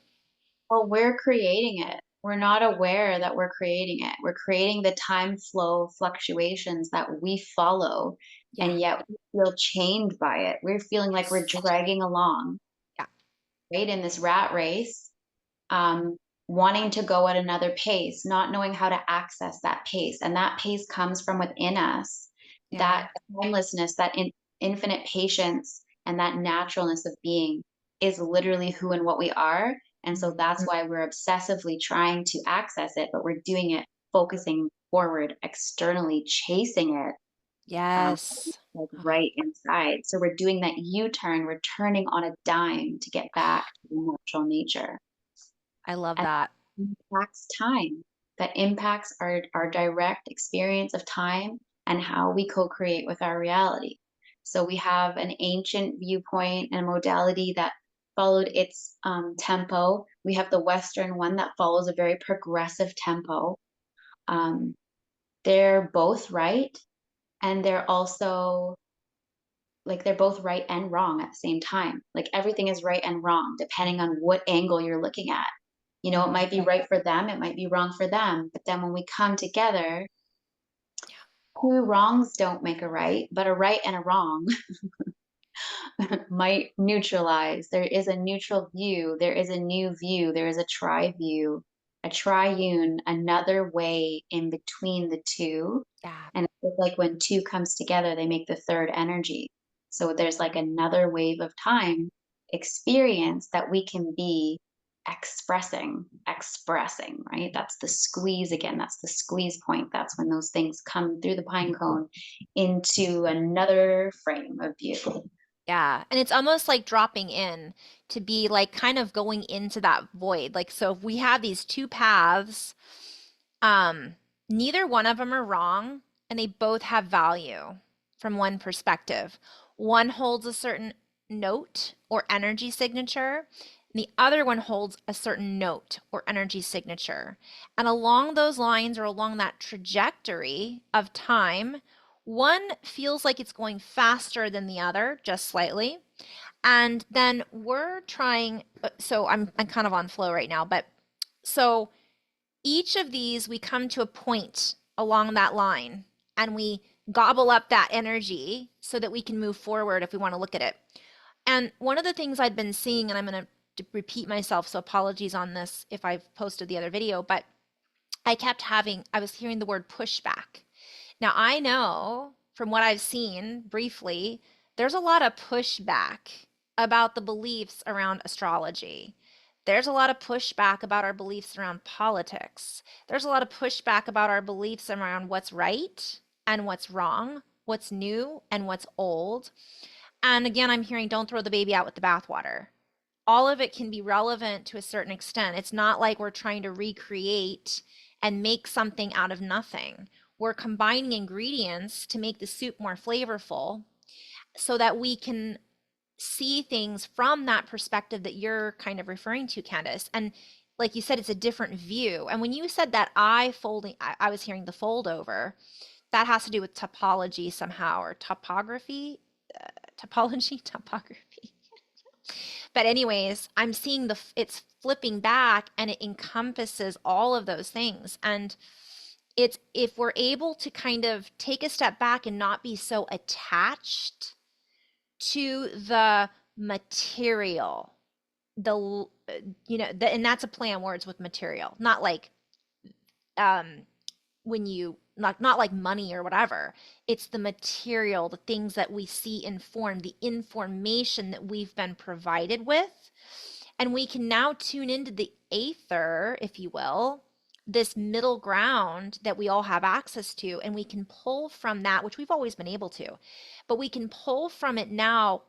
well, we're creating it. We're not aware that we're creating it. We're creating the time flow fluctuations that we follow, Yeah. and yet we feel chained by it. We're feeling like we're Yes. dragging along, Yeah. right, in this rat race, um, wanting to go at another pace, not knowing how to access that pace. And that pace comes from within us. Yeah. That timelessness, that infinite patience, and that naturalness of being is literally who and what we are. And so that's why we're obsessively trying to access it, but we're doing it focusing forward, externally, chasing it, um, Yes. like Oh, right inside. So we're doing that U turn, we're turning on a dime to get back to the natural nature. I love And that. impacts time, that impacts our direct experience of time and how we co-create with our reality. So we have an ancient viewpoint and modality that followed its tempo. We have the Western one that follows a very progressive tempo. Um, they're both right, and they're both right and wrong at the same time. Like everything is right and wrong depending on what angle you're looking at. It Mm, might be right for them, it might be wrong for them. But then when we come together, two wrongs don't make a right, but a right and a wrong might neutralize. There is a neutral view, there is a new view, there is a tri view, a triune, another way in between the two. yeah. And it's like when two comes together, they make the third energy. So there's like another wave of time experience that we can be expressing, right? That's the squeeze again. That's the squeeze point. That's when those things come through the pine cone into another frame of view. Yeah, and it's almost like dropping in to be like kind of going into that void. Like, so if we have these two paths, um, neither one of them are wrong, and they both have value from one perspective. One holds a certain note or energy signature, and the other one holds a certain note or energy signature. And along those lines or along that trajectory of time, one feels like it's going faster than the other, just slightly. And then we're trying, so I'm kind of on flow right now, but so each of these, we come to a point along that line and we gobble up that energy so that we can move forward if we want to look at it. And one of the things I'd been seeing, and I'm going to repeat myself, so apologies on this if I've posted the other video, but I was hearing the word pushback. Now, I know from what I've seen briefly, there's a lot of pushback about the beliefs around astrology. There's a lot of pushback about our beliefs around politics. There's a lot of pushback about our beliefs around what's right and what's wrong, what's new and what's old. And again, I'm hearing don't throw the baby out with the bathwater. All of it can be relevant to a certain extent. It's not like we're trying to recreate and make something out of nothing. We're combining ingredients to make the soup more flavorful so that we can see things from that perspective that you're kind of referring to, Candice. And like you said, it's a different view. And when you said that I was hearing the fold over, that has to do with topology somehow, or topography, topology, topography. But anyways, I'm seeing it's flipping back and it encompasses all of those things. And it's if we're able to kind of take a step back and not be so attached to the material, the and that's a play on words with material, not like um when you not like money or whatever. It's the material, the things that we see inform, the information that we've been provided with. And we can now tune into the aether, if you will, this middle ground that we all have access to, and we can pull from that, which we've always been able to, but we can pull from it now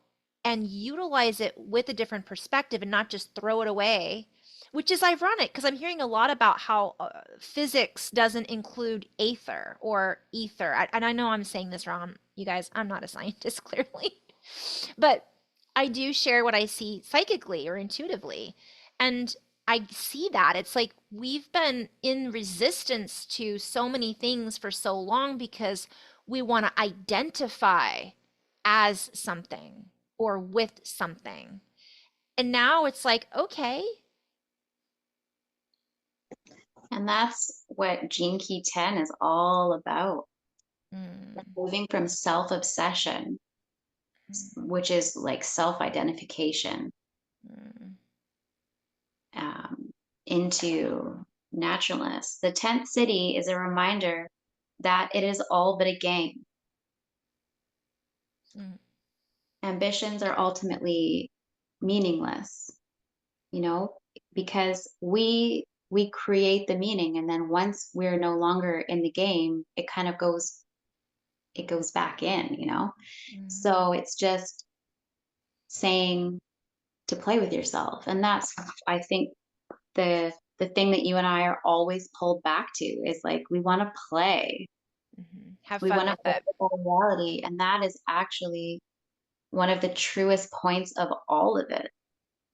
and utilize it with a different perspective and not just throw it away, which is ironic because I'm hearing a lot about how physics doesn't include aether or ether. And I know I'm saying this wrong, you guys. I'm not a scientist, clearly. But I do share what I see psychically or intuitively. And I see that. It's like we've been in resistance to so many things for so long because we want to identify as something or with something. And now it's like, okay. And that's what Gene Key 10 is all about. Mm, Moving from self obsession, which is like self identification, mm, um, into naturalness. The 10th city is a reminder that it is all but a game. mm, Ambitions are ultimately meaningless, you know, because we create the meaning, and then once we're no longer in the game, it goes back in, you know. mm, So it's just saying to play with yourself, and that's, I think, the thing that you and I are always pulled back to is like we want to play. Have We fun want to with play it. with our reality, and that is actually one of the truest points of all of it.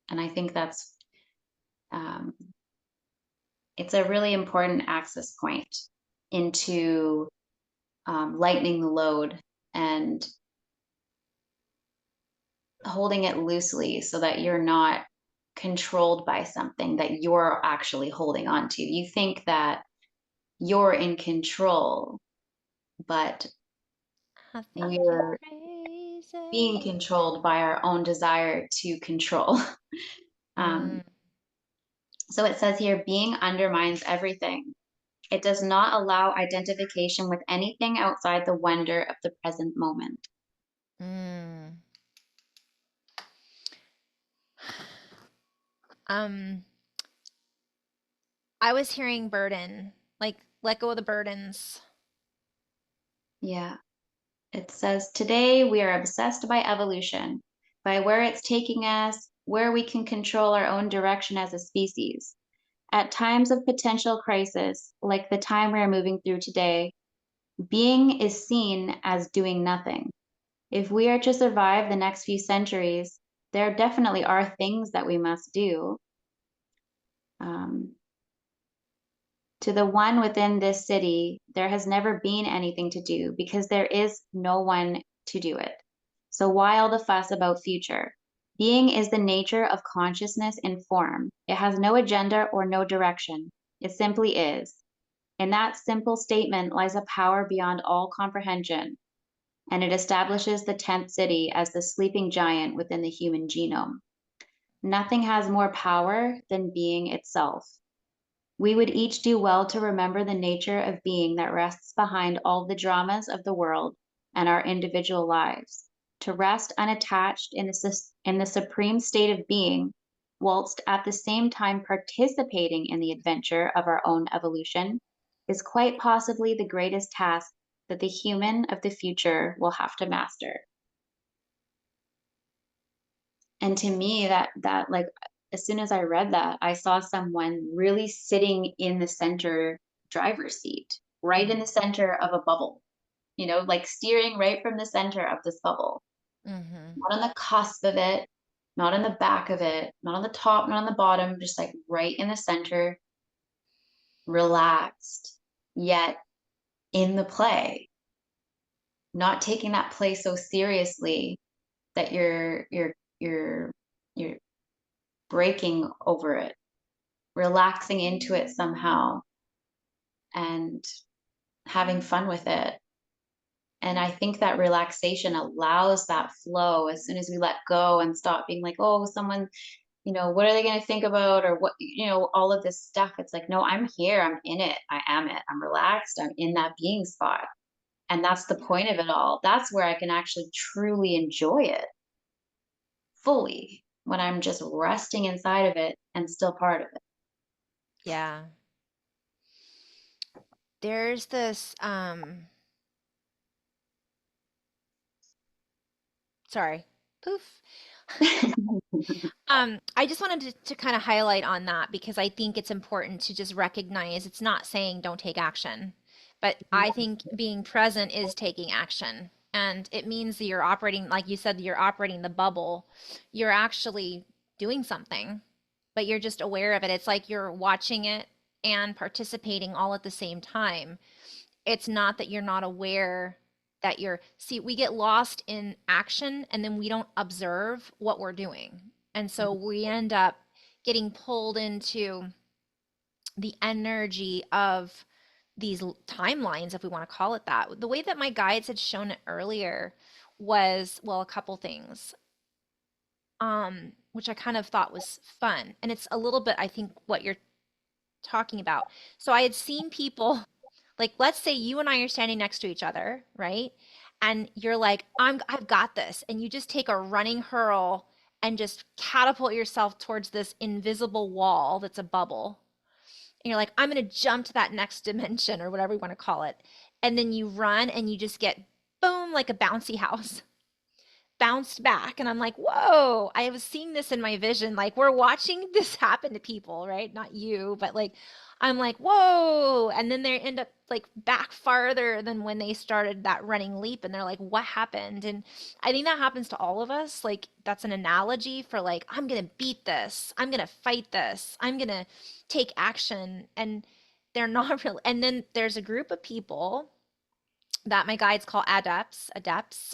And I think that's um, it's a really important access point into lightening the load and holding it loosely so that you're not controlled by something that you're actually holding on to. You think that you're in control, but I think you're we're being crazy. controlled by our own desire to control. Mm, um, so it says here, being undermines everything. It does not allow identification with anything outside the wonder of the present moment. mm. Um, I was hearing burden, like let go of the burdens. Yeah. It says, today we are obsessed by evolution, by where it's taking us, where we can control our own direction as a species. At times of potential crisis, like the time we are moving through today, being is seen as doing nothing. If we are to survive the next few centuries, there definitely are things that we must do. Um, To the one within this city, there has never been anything to do because there is no one to do it. So why all the fuss about future? Being is the nature of consciousness in form. It has no agenda or no direction. It simply is. In that simple statement lies a power beyond all comprehension, and it establishes the 10th city as the sleeping giant within the human genome. Nothing has more power than being itself. We would each do well to remember the nature of being that rests behind all the dramas of the world and our individual lives, to rest unattached in the supreme state of being, whilst at the same time participating in the adventure of our own evolution, is quite possibly the greatest task that the human of the future will have to master. And to me, that like as soon as I read that, I saw someone really sitting in the center driver's seat, right in the center of a bubble, like steering right from the center of this bubble, Mm-hmm. not on the cusp of it, not in the back of it, not on the top, not on the bottom, just like right in the center, relaxed, yet in the play, not taking that play so seriously that you're breaking over it, relaxing into it somehow and having fun with it. And I think that relaxation allows that flow as soon as we let go and stop being like, oh, someone, what are they going to think about? Or what, all of this stuff. It's like, no, I'm here. I'm in it. I am it. I'm relaxed. I'm in that being spot. And that's the point of it all. That's where I can actually truly enjoy it fully when I'm just resting inside of it and still part of it. Yeah. There's this sorry. Poof. I just wanted to kind of highlight on that because I think it's important to just recognize it's not saying don't take action, but I think being present is taking action. And it means that you're operating, like you said, you're operating the bubble. You're actually doing something, but you're just aware of it. It's like you're watching it and participating all at the same time. It's not that you're not aware that you're, see, we get lost in action and then we don't observe what we're doing. And so we end up getting pulled into the energy of these timelines, if we want to call it that. The way that my guides had shown it earlier was, well, a couple things, which I kind of thought was fun. And it's a little bit, I think, what you're talking about. So I had seen people, like, let's say you and I are standing next to each other, right? And you're like, I've got this. And you just take a running hurl and just catapult yourself towards this invisible wall that's a bubble. And you're like, I'm going to jump to that next dimension or whatever you want to call it. And then you run and you just get boom, like a bouncy house bounced back. And I'm like, whoa, I was seeing this in my vision. Like, we're watching this happen to people, right? Not you, but like, I'm like, whoa. And then they end up like back farther than when they started that running leap. And they're like, what happened? And I think that happens to all of us. Like, that's an analogy for like, I'm going to beat this. I'm going to fight this. I'm going to take action. And they're not really. And then there's a group of people that my guides call adepts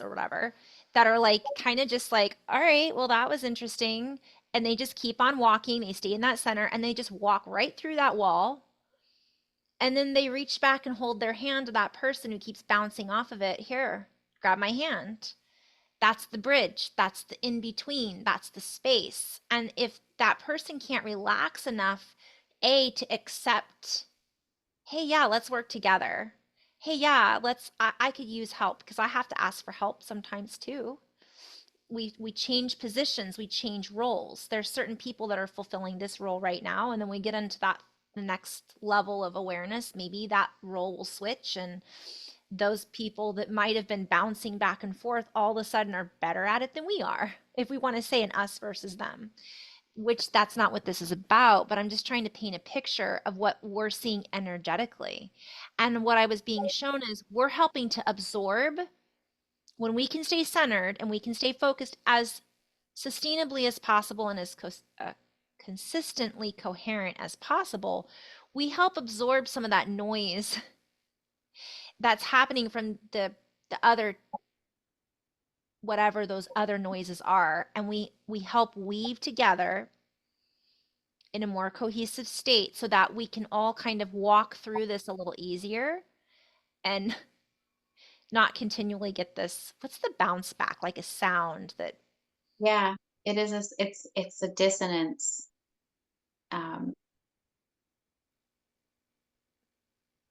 or whatever, that are like kind of just like, all right, well, that was interesting. And they just keep on walking. They stay in that center and they just walk right through that wall. And then they reach back and hold their hand to that person who keeps bouncing off of it. Here, grab my hand. That's the bridge. That's the in between. That's the space. And if that person can't relax enough, to accept, hey, yeah, let's work together. Hey, yeah, I could use help because I have to ask for help sometimes too. We change positions, we change roles. There's certain people that are fulfilling this role right now, and then we get into that the next level of awareness, maybe that role will switch, and those people that might have been bouncing back and forth all of a sudden are better at it than we are, if we want to say an us versus them, which that's not what this is about, but I'm just trying to paint a picture of what we're seeing energetically. And what I was being shown is we're helping to absorb when we can stay centered and we can stay focused as sustainably as possible and as consistently coherent as possible, we help absorb some of that noise that's happening from the other, whatever those other noises are, and we help weave together in a more cohesive state so that we can all kind of walk through this a little easier and not continually get this, what's the bounce back, like a sound that, Yeah, it is. It's a dissonance. Um,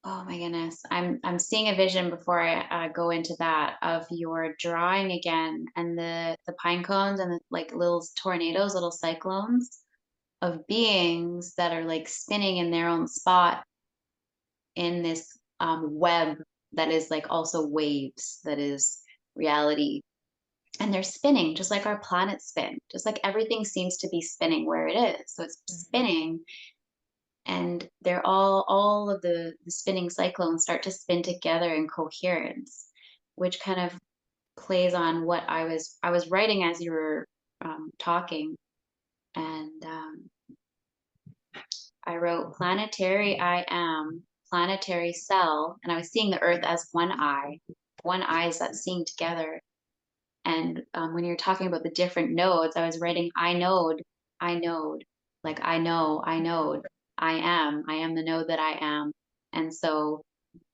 oh my goodness, I'm seeing a vision before I go into that of your drawing again, and the pine cones and the like little tornadoes, little cyclones of beings that are like spinning in their own spot in this web that is like also waves, that is reality. And they're spinning just like our planets spin, just like everything seems to be spinning where it is. So it's Mhm. spinning, and they're all of the spinning cyclones start to spin together in coherence, which kind of plays on what I was writing as you were talking. And I wrote planetary I am, planetary cell, and I was seeing the earth as one eyes that's seeing together. And when you're talking about the different nodes, I was writing I node, like I node, I am the node that I am. And so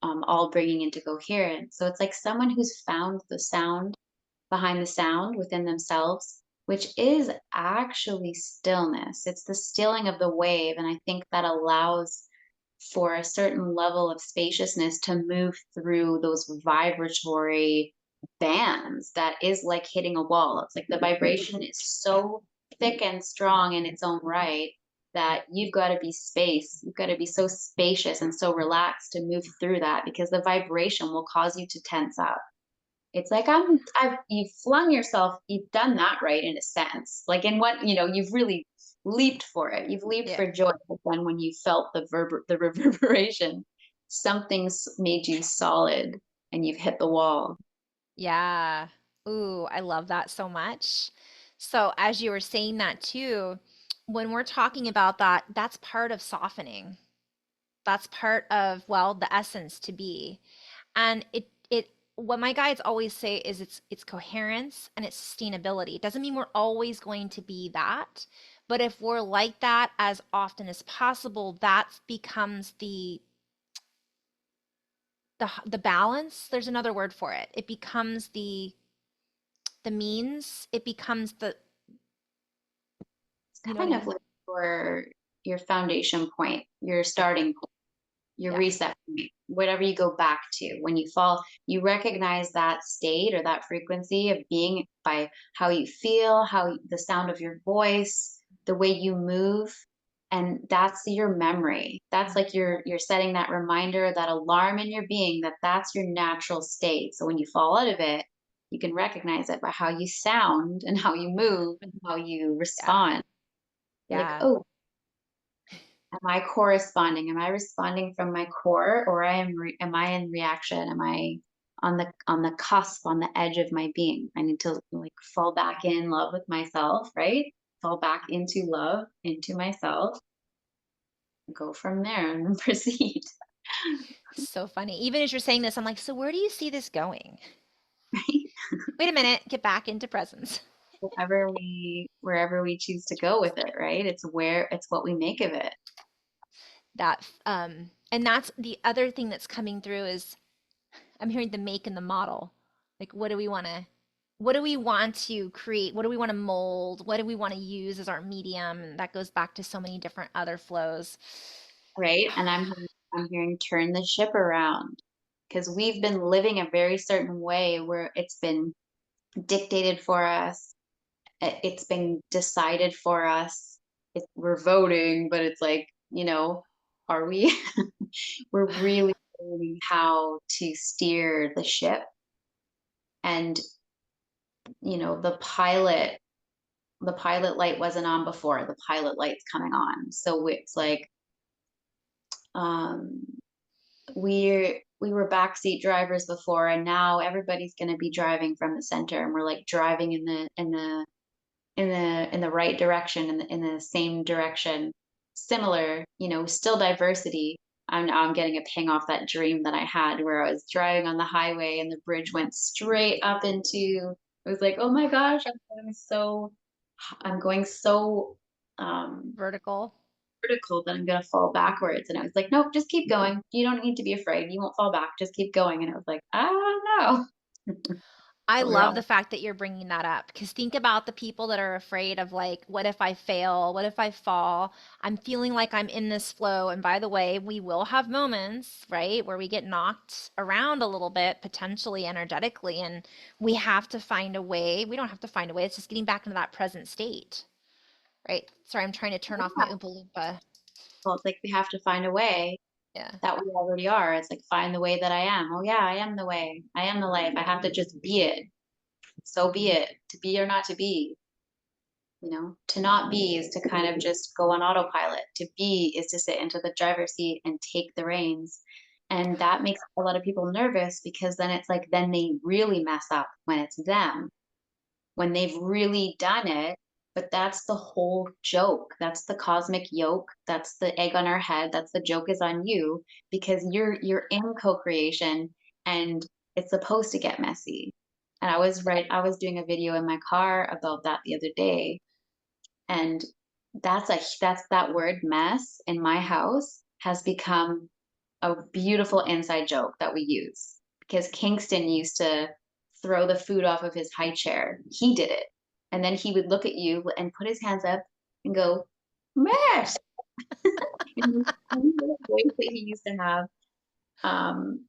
all bringing into coherence. So it's like someone who's found the sound behind the sound within themselves, which is actually stillness. It's the stilling of the wave. And I think that allows for a certain level of spaciousness to move through those vibratory bands that is like hitting a wall. It's like the vibration is so thick and strong in its own right that you've got to be you've got to be so spacious and so relaxed to move through that, because the vibration will cause you to tense up. It's like you've flung yourself, you've done that right in a sense. Like in what, you've really leaped for it. You've leaped Yeah. for joy, but then when you felt the reverberation, something's made you solid and you've hit the wall. Yeah. Ooh, I love that so much. So, as you were saying that too, when we're talking about that, that's part of softening. That's part of, well, the essence to be. And what my guides always say is it's coherence and it's sustainability. It doesn't mean we're always going to be that, but if we're like that as often as possible, that becomes the balance. There's another word for it. It becomes the means. It becomes the, It's you know what I kind of mean? like your foundation point, your Yeah. starting point, your Yeah. reset point, whatever you go back to. When you fall, you recognize that state or that frequency of being by how you feel, the sound of your voice, the way you move. And that's your memory. That's like you're setting that reminder, that alarm in your being, that that's your natural state. So when you fall out of it, you can recognize it by how you sound and how you move and how you Yeah. respond. Like, Yeah. oh, am I corresponding? Am I responding from my core, or am I in reaction? Am I on the cusp, on the edge of my being? I need to like fall back in love with myself, right? Fall back into love, into myself, go from there and proceed. So funny. Even as you're saying this, I'm like, so where do you see this going? Right? Wait a minute, get back into presence. Wherever we choose to go with it, right? It's what we make of it. That and that's the other thing that's coming through is I'm hearing the make and the model. Like what do we want to create? What do we want to mold? What do we want to use as our medium? And that goes back to so many different other flows. Right? And I'm hearing turn the ship around, because we've been living a very certain way where it's been dictated for us. It's been decided for us. We're voting, but it's like, are we? We're really learning how to steer the ship. And, the pilot light wasn't on before. The pilot light's coming on. So it's like, um, we were backseat drivers before, and now everybody's going to be driving from the center, and we're like driving in the right direction, in the same direction, similar, still diversity. I'm getting a ping off that dream that I had where I was driving on the highway and the bridge went straight up into. It was like, oh my gosh, I'm going so Vertical. vertical that I'm gonna fall backwards. And I was like, nope, just keep going. You don't need to be afraid. You won't fall back. Just keep going. And I was like, I don't know. I But we were love the all fact that you're bringing that up because think about the people that are afraid of like, what if I fail? What if I fall? I'm feeling like I'm in this flow. And by the way, we will have moments, right, where we get knocked around a little bit, potentially energetically, and we have to find a way. We don't have to find a way. It's just getting back into that present state, right? Sorry, I'm trying to turn off my Oompa Loompa. well, it's like we have to find a way Yeah. that we already are. It's like find the way that I am. Oh yeah, I am the way. I am the life. I have to just be it. So be it. To be or not to be. To not be is to kind of just go on autopilot. To be is to sit into the driver's seat and take the reins. And that makes a lot of people nervous because then it's like, then they really mess up when it's them, when they've really done it. But that's the whole joke. That's the cosmic yoke. That's the egg on our head. That's the joke is on you because you're in co-creation and it's supposed to get messy. And I was doing a video in my car about that the other day, and that's that word mess in my house has become a beautiful inside joke that we use because Kingston used to throw the food off of his high chair. He did it. And then he would look at you and put his hands up and go, mess. And the voice that he used to have. Um,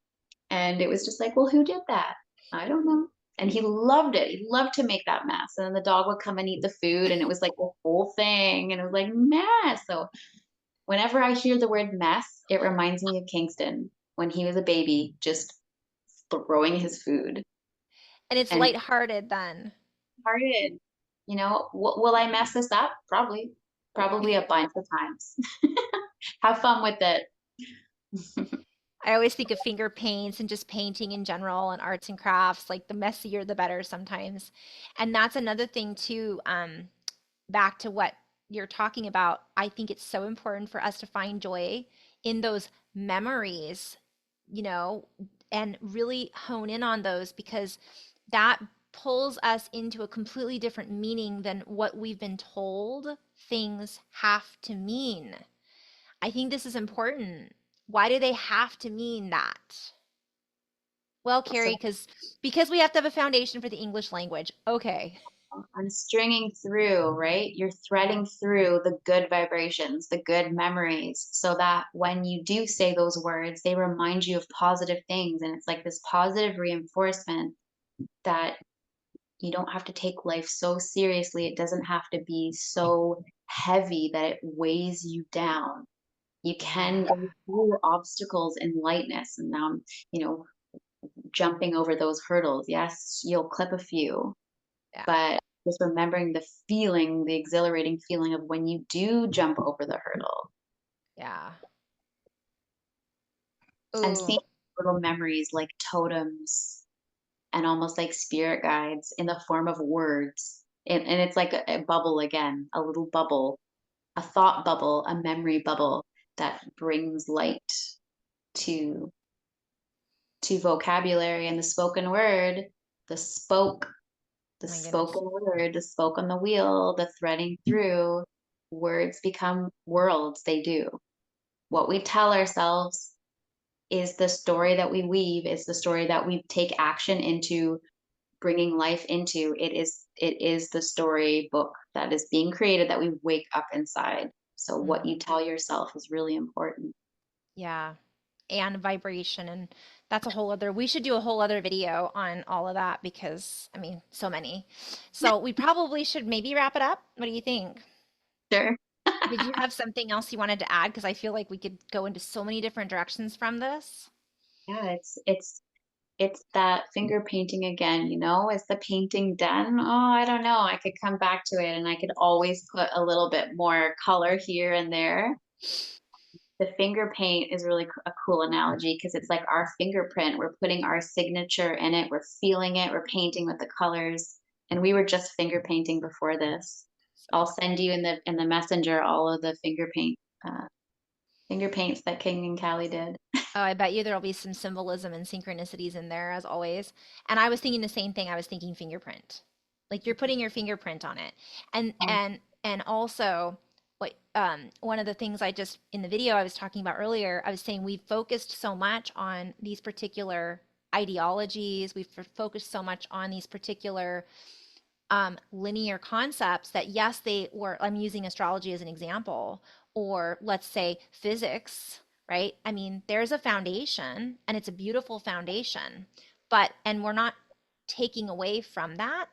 and it was just like, well, who did that? I don't know. And he loved it. He loved to make that mess. And then the dog would come and eat the food, and it was like the whole thing. And it was like, mess. So whenever I hear the word mess, it reminds me of Kingston when he was a baby, just throwing his food. And it's And lighthearted then. hearted, will I mess this up? Probably. Probably a bunch of times. Have fun with it. I always think of finger paints and just painting in general and arts and crafts, like the messier the better sometimes. And that's another thing too, back to what you're talking about. I think it's so important for us to find joy in those memories, you know, and really hone in on those because that pulls us into a completely different meaning than what we've been told things have to mean. I think this is important. Why do they have to mean that? Well, So Carrie, because we have to have a foundation for the English language. Okay. I'm stringing through, right? You're threading through the good vibrations, the good memories, so that when you do say those words, they remind you of positive things. And it's like this positive reinforcement that you don't have to take life so seriously. It doesn't have to be so heavy that it weighs you down. You can Yeah. go through obstacles in lightness. And now I'm, you know, jumping over those hurdles. Yes, you'll clip a few, Yeah. but just remembering the feeling, the exhilarating feeling of when you do jump over the hurdle. Yeah. I'm Oh seeing little memories like totems and almost like spirit guides in the form of words. And it's like a bubble again, a little bubble, a thought bubble, a memory bubble that brings light to vocabulary and the spoken word, the spoke, the my goodness. spoken word, the spoke on the wheel, the threading through. Words become worlds. They do. What we tell ourselves is the story that we weave, is the story that we take action into bringing life into. It is the storybook that is being created that we wake up inside. So what Mm, you tell yourself is really important. yeah. And vibration. And that's a whole other, we should do a whole other video on all of that because, I mean, so many. So we probably should maybe wrap it up. What do you think? Sure. Did you have something else you wanted to add? Because I feel like we could go into so many different directions from this. Yeah, it's that finger painting again, you know? Is the painting done? Oh, I don't know. I could come back to it and I could always put a little bit more color here and there. The finger paint is really a cool analogy because it's like our fingerprint. We're putting our signature in it. We're feeling it. We're painting with the colors. And we were just finger painting before this. So I'll fun. send you in the messenger all of the finger paints that King and Callie did. Oh, I bet you there'll be some symbolism and synchronicities in there as always. And I was thinking the same thing. I was thinking fingerprint. Like you're putting your fingerprint on it. And Um, and and also what one of the things I just in the video I was talking about earlier, I was saying we've focused so much on these particular ideologies, we've focused so much on these particular linear concepts that yes, they were, I'm using astrology as an example, or let's say physics, right? I mean, there's a foundation and it's a beautiful foundation, and we're not taking away from that,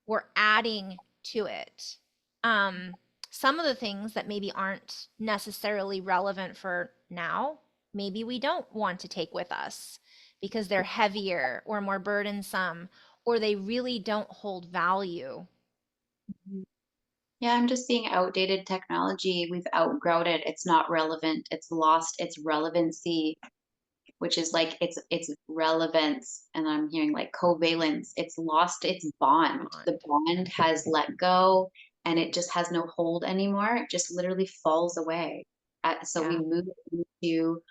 we're adding to it. Um, some of the things that maybe aren't necessarily relevant for now, maybe we don't want to take with us because they're heavier or more burdensome or they really don't hold value. yeah, I'm just seeing outdated technology. We've outgrown it. It's not relevant. It's lost its relevancy, which is like its relevance. And I'm hearing like covalence. It's lost its bond. The Bond. bond has let go and it just has no hold anymore. It just literally falls away. So we Yeah, move into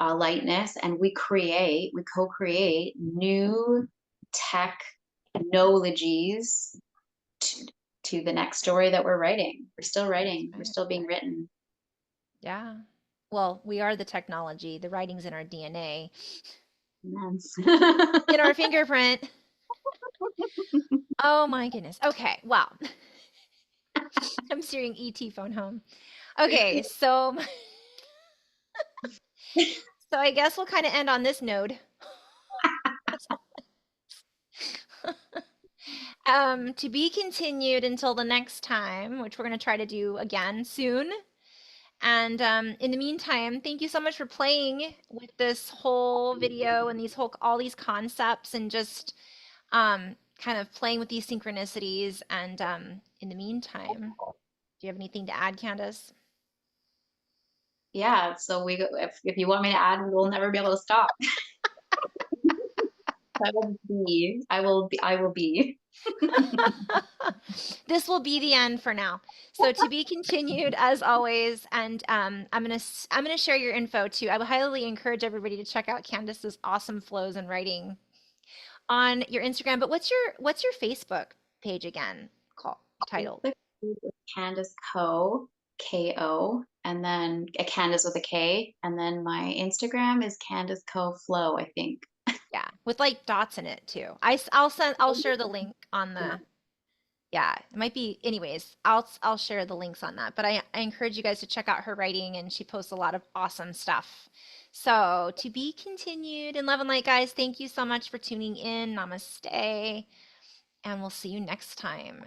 lightness and we co-create new technologies to, to the next story that we're writing. We're still that's writing. We're right. still being written. Yeah. Well, we are the technology. The writing's in our DNA, Yes. in our fingerprint. Oh my goodness. Okay. Well, I'm steering ET phone home. Okay. So I guess we'll kind of end on this note. To be continued until the next time, which we're going to try to do again soon. And in the meantime, thank you so much for playing with this whole video and all these concepts and just kind of playing with these synchronicities. And in the meantime, do you have anything to add, Candace? Yeah, so if you want me to add, we'll never be able to stop. I will be. This will be the end for now. So to be continued as always, and I'm gonna share your info too. I would highly encourage everybody to check out Candace's awesome flows and writing on your Instagram. But what's your Facebook page again? Titled. Facebook is Kandice Ko, Ko, and then a Candice with a K, and then my Instagram is Kandice Ko Flow, I think. Yeah, with like dots in it too. I'll share the link on the yeah, it might be anyways. I'll share the links on that. But I encourage you guys to check out her writing and she posts a lot of awesome stuff. So to be continued in love and light, guys, thank you so much for tuning in. Namaste. And we'll see you next time.